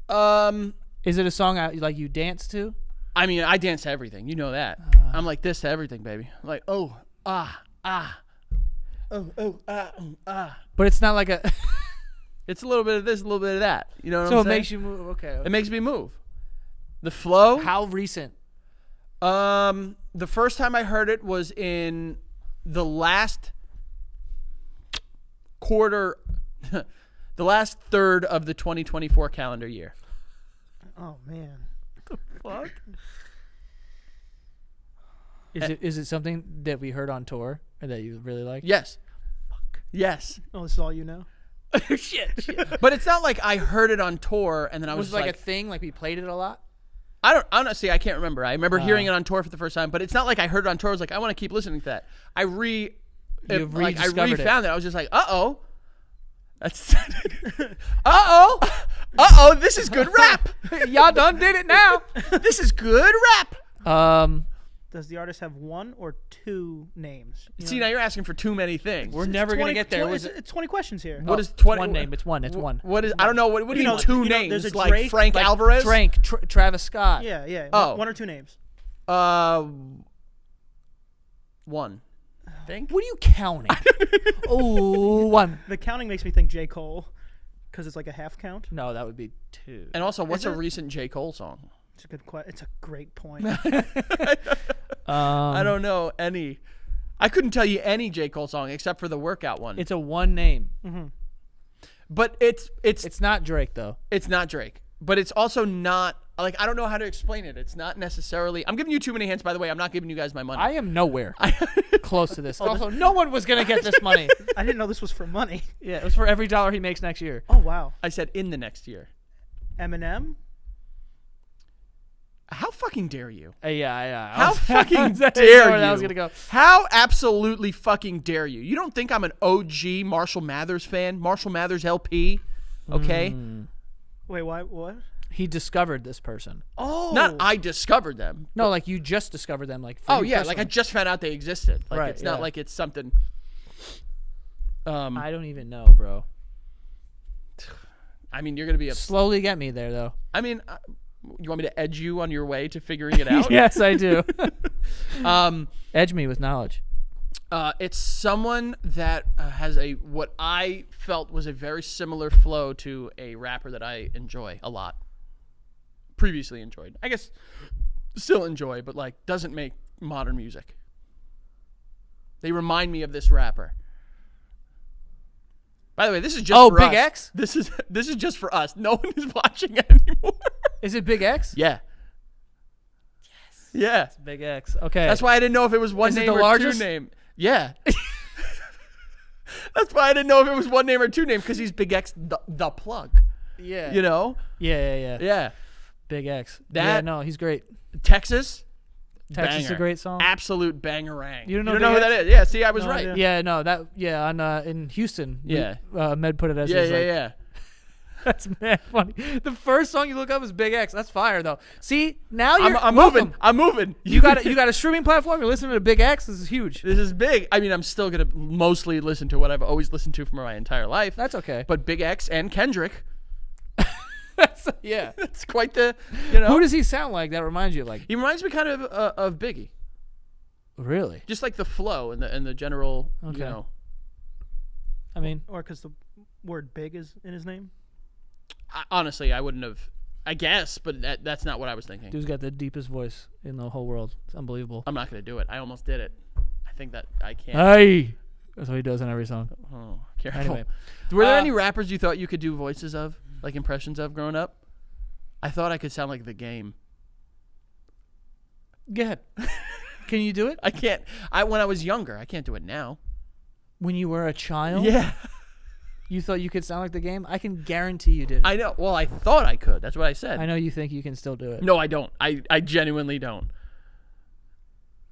[SPEAKER 3] Is
[SPEAKER 2] Is it a song like you dance to?
[SPEAKER 3] I mean, I dance to everything. You know that. I'm like this to everything, baby. Like oh ah. Oh ah.
[SPEAKER 2] But it's not like a.
[SPEAKER 3] It's a little bit of this, a little bit of that. You know what
[SPEAKER 2] So
[SPEAKER 3] I'm
[SPEAKER 2] it
[SPEAKER 3] saying?
[SPEAKER 2] makes you move. Okay.
[SPEAKER 3] It makes me move. The flow.
[SPEAKER 2] How recent?
[SPEAKER 3] The first time I heard it was in the last quarter, the last third of the 2024 calendar year.
[SPEAKER 4] Oh man.
[SPEAKER 2] Fuck. Is it something that we heard on tour or that you really like?
[SPEAKER 3] Yes. Yes.
[SPEAKER 4] Oh, this is all you know.
[SPEAKER 2] Shit.
[SPEAKER 3] But it's not like I heard it on tour and then I was,
[SPEAKER 2] Was it like
[SPEAKER 3] like
[SPEAKER 2] a thing? Like we played it a lot?
[SPEAKER 3] honestly, I can't remember. I remember hearing it on tour for the first time, but it's not like I heard it on tour. I was like, I want to keep listening to that. I
[SPEAKER 2] rediscovered it.
[SPEAKER 3] refound it. I was just like, uh-oh. That's this is good rap.
[SPEAKER 2] Y'all done did it now.
[SPEAKER 3] This is good rap.
[SPEAKER 4] Does the artist have one or two names? You
[SPEAKER 3] See,
[SPEAKER 4] know?
[SPEAKER 3] now you're asking for too many things.
[SPEAKER 2] We're never gonna
[SPEAKER 4] 20
[SPEAKER 2] get there.
[SPEAKER 4] 20
[SPEAKER 2] Was
[SPEAKER 4] it's 20 questions here.
[SPEAKER 3] What is
[SPEAKER 2] it's
[SPEAKER 3] 20?
[SPEAKER 2] one name. It's one. It's one.
[SPEAKER 3] What is? I don't know. What do you mean two names?
[SPEAKER 4] there's a
[SPEAKER 3] like
[SPEAKER 4] Drake,
[SPEAKER 3] Frank
[SPEAKER 2] Like
[SPEAKER 3] Alvarez?
[SPEAKER 2] Drake, Travis Scott.
[SPEAKER 4] Yeah, yeah.
[SPEAKER 3] Oh.
[SPEAKER 4] One or two names.
[SPEAKER 3] One. I think.
[SPEAKER 2] What are you counting? Oh, one.
[SPEAKER 4] The counting makes me think J. Cole, because it's like a half count.
[SPEAKER 2] No, that would be two.
[SPEAKER 3] And also, what's a
[SPEAKER 4] it?
[SPEAKER 3] recent J. Cole song?
[SPEAKER 4] It's a good It's a great point.
[SPEAKER 3] I don't know any. I couldn't tell you any J. Cole song except for the workout one.
[SPEAKER 2] It's a one name.
[SPEAKER 3] But it's
[SPEAKER 2] It's not Drake though.
[SPEAKER 3] it's not Drake. But it's also not like I don't know how to explain it. It's not necessarily. I'm giving you too many hints. By the way, I'm not giving you guys my money.
[SPEAKER 2] I am nowhere close to this. Also, no one was gonna get this money.
[SPEAKER 4] I didn't know this was for money.
[SPEAKER 2] Yeah, it was for every dollar he makes next year.
[SPEAKER 4] Oh wow.
[SPEAKER 3] I said in the next year.
[SPEAKER 4] Eminem.
[SPEAKER 3] How fucking dare you?
[SPEAKER 2] Yeah.
[SPEAKER 3] How fucking
[SPEAKER 2] I didn't know
[SPEAKER 3] dare
[SPEAKER 2] where
[SPEAKER 3] you?
[SPEAKER 2] that was gonna go.
[SPEAKER 3] How absolutely fucking dare you? You don't think I'm an OG Marshall Mathers fan? Marshall Mathers LP? Okay?
[SPEAKER 4] Wait, why? What?
[SPEAKER 2] He discovered this person.
[SPEAKER 4] Oh.
[SPEAKER 3] Not I discovered them.
[SPEAKER 2] No, like you just discovered them. Like for
[SPEAKER 3] Oh
[SPEAKER 2] you
[SPEAKER 3] yeah, like I
[SPEAKER 2] personally.
[SPEAKER 3] just found out they existed. Like
[SPEAKER 2] Right,
[SPEAKER 3] it's not
[SPEAKER 2] yeah.
[SPEAKER 3] like it's something.
[SPEAKER 2] I don't even know, bro.
[SPEAKER 3] I mean, you're gonna be a.
[SPEAKER 2] Slowly get me there though.
[SPEAKER 3] I mean, you want me to edge you on your way to figuring it out?
[SPEAKER 2] Yes, I do.
[SPEAKER 3] Um,
[SPEAKER 2] Edge me with knowledge.
[SPEAKER 3] it's someone that has what I felt was a very similar flow to a rapper that I enjoy a lot. Previously enjoyed, I guess, still enjoy, but like doesn't make modern music. They remind me of this rapper. By the way, this is just for
[SPEAKER 2] Big
[SPEAKER 3] us.
[SPEAKER 2] X?
[SPEAKER 3] This is just for us. No one is watching anymore.
[SPEAKER 2] Is it Big X?
[SPEAKER 3] Yeah. Yes. Yeah.
[SPEAKER 2] Big X. Okay.
[SPEAKER 3] That's why I didn't know if it was one
[SPEAKER 2] Is it
[SPEAKER 3] name
[SPEAKER 2] the
[SPEAKER 3] or
[SPEAKER 2] largest?
[SPEAKER 3] two name. Yeah. That's why I didn't know if it was one name or two name because he's Big X the plug.
[SPEAKER 2] Yeah.
[SPEAKER 3] You know?
[SPEAKER 2] Yeah.
[SPEAKER 3] Yeah.
[SPEAKER 2] Big X.
[SPEAKER 3] That-
[SPEAKER 2] yeah, no, he's great.
[SPEAKER 3] Texas.
[SPEAKER 2] Texas is a
[SPEAKER 3] banger.
[SPEAKER 2] great song.
[SPEAKER 3] Absolute bangerang.
[SPEAKER 2] You don't know
[SPEAKER 3] who
[SPEAKER 2] Big
[SPEAKER 3] that
[SPEAKER 2] X?
[SPEAKER 3] is? Yeah. See, I was
[SPEAKER 4] No
[SPEAKER 3] right.
[SPEAKER 4] idea.
[SPEAKER 2] Yeah, no, that on in Houston.
[SPEAKER 3] Yeah.
[SPEAKER 2] Med put it as
[SPEAKER 3] Yeah.
[SPEAKER 2] his, like,
[SPEAKER 3] Yeah.
[SPEAKER 2] That's mad funny. The first song you look up is Big X. That's fire though. See, now you're
[SPEAKER 3] I'm
[SPEAKER 2] welcome.
[SPEAKER 3] moving. I'm moving.
[SPEAKER 2] You got a streaming platform. You're listening to Big X. This is huge.
[SPEAKER 3] This is big. I mean, I'm still gonna mostly listen to what I've always listened to for my entire life.
[SPEAKER 2] That's okay.
[SPEAKER 3] But Big X and Kendrick.
[SPEAKER 2] Yeah.
[SPEAKER 3] It's quite the. You know.
[SPEAKER 2] Who does he sound like? That reminds you of like
[SPEAKER 3] He reminds me kind of Biggie.
[SPEAKER 2] really?
[SPEAKER 3] Just like the flow and the general.
[SPEAKER 2] Okay.
[SPEAKER 3] You know.
[SPEAKER 2] I mean,
[SPEAKER 4] Or because the word "big" is in his name.
[SPEAKER 3] Honestly, I wouldn't have. I guess, but that's not what I was thinking.
[SPEAKER 2] dude's got the deepest voice in the whole world. It's unbelievable.
[SPEAKER 3] I'm not gonna do it. I almost did it. I think that I can't.
[SPEAKER 2] Hey, that's what he does in every song.
[SPEAKER 3] Oh, careful.
[SPEAKER 2] Anyway,
[SPEAKER 3] Were there any rappers you thought you could do voices of, like impressions of, growing up? I thought I could sound like The Game.
[SPEAKER 2] go ahead. Can you do it?
[SPEAKER 3] I can't. When I was younger, I can't do it now.
[SPEAKER 2] When you were a child,
[SPEAKER 3] Yeah,
[SPEAKER 2] you thought you could sound like The Game. I can guarantee you did.
[SPEAKER 3] I know. Well, I thought I could. That's what I said.
[SPEAKER 2] I know you think you can still do it.
[SPEAKER 3] No, I don't. I genuinely don't.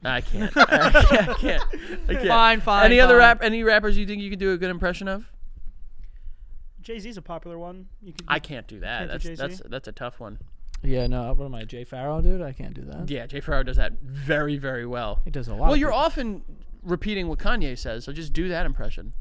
[SPEAKER 3] I can't. I can't.
[SPEAKER 2] Fine.
[SPEAKER 3] Any other
[SPEAKER 2] fine.
[SPEAKER 3] any rappers you think you could do a good impression of?
[SPEAKER 4] Jay-Z's a popular one. You could.
[SPEAKER 3] I can't do that.
[SPEAKER 4] Can't do
[SPEAKER 3] That's a tough one.
[SPEAKER 2] Yeah, no. What am I, Jay Farrow, dude? I can't do that.
[SPEAKER 3] Yeah, Jay Farrow does that very, very well.
[SPEAKER 2] He does a lot.
[SPEAKER 3] Well,
[SPEAKER 2] of
[SPEAKER 3] you're
[SPEAKER 2] people.
[SPEAKER 3] often repeating what Kanye says, so just do that impression.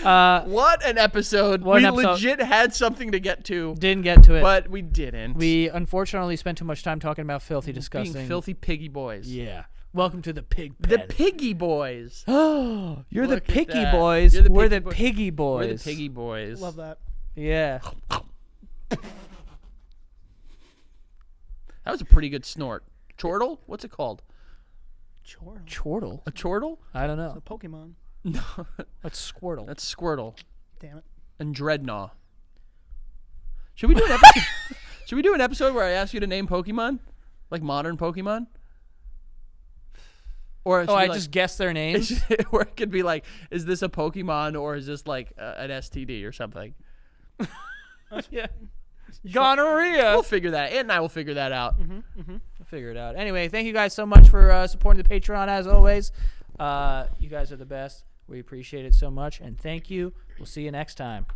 [SPEAKER 3] What an episode.
[SPEAKER 2] What an
[SPEAKER 3] We
[SPEAKER 2] episode.
[SPEAKER 3] legit had something to get to,
[SPEAKER 2] Didn't get to it.
[SPEAKER 3] but we didn't.
[SPEAKER 2] We unfortunately spent too much time talking about filthy,
[SPEAKER 3] being
[SPEAKER 2] disgusting.
[SPEAKER 3] filthy piggy boys.
[SPEAKER 2] Yeah. Welcome to the pig
[SPEAKER 3] The
[SPEAKER 2] pen.
[SPEAKER 3] piggy boys.
[SPEAKER 2] Oh, you're the
[SPEAKER 3] Look at
[SPEAKER 2] picky
[SPEAKER 3] that.
[SPEAKER 2] boys.
[SPEAKER 3] You're the
[SPEAKER 2] We're
[SPEAKER 3] picky
[SPEAKER 2] the
[SPEAKER 3] boy-
[SPEAKER 2] piggy boys.
[SPEAKER 3] We're the piggy boys.
[SPEAKER 4] love that.
[SPEAKER 2] Yeah.
[SPEAKER 3] That was a pretty good snort. Chortle? What's it called?
[SPEAKER 4] Sure.
[SPEAKER 2] Chortle.
[SPEAKER 3] A chortle?
[SPEAKER 2] I don't
[SPEAKER 4] A
[SPEAKER 2] know.
[SPEAKER 4] Pokemon.
[SPEAKER 3] No,
[SPEAKER 2] That's Squirtle.
[SPEAKER 3] that's Squirtle
[SPEAKER 4] Damn it.
[SPEAKER 3] and Dreadnought. Should we do an episode? Should we do an episode where I ask you to name Pokemon, like modern Pokemon? Or it should
[SPEAKER 2] Oh,
[SPEAKER 3] be
[SPEAKER 2] I
[SPEAKER 3] like-
[SPEAKER 2] just guessed their names.
[SPEAKER 3] where it could be like, is this a Pokemon or is this like an STD or something?
[SPEAKER 2] Yeah. Gonorrhea.
[SPEAKER 3] We'll figure that. Ant and I will figure that out.
[SPEAKER 2] We'll figure it out. Anyway, thank you guys so much for supporting the Patreon as always. You guys are the best. We appreciate it so much. And thank you. We'll see you next time.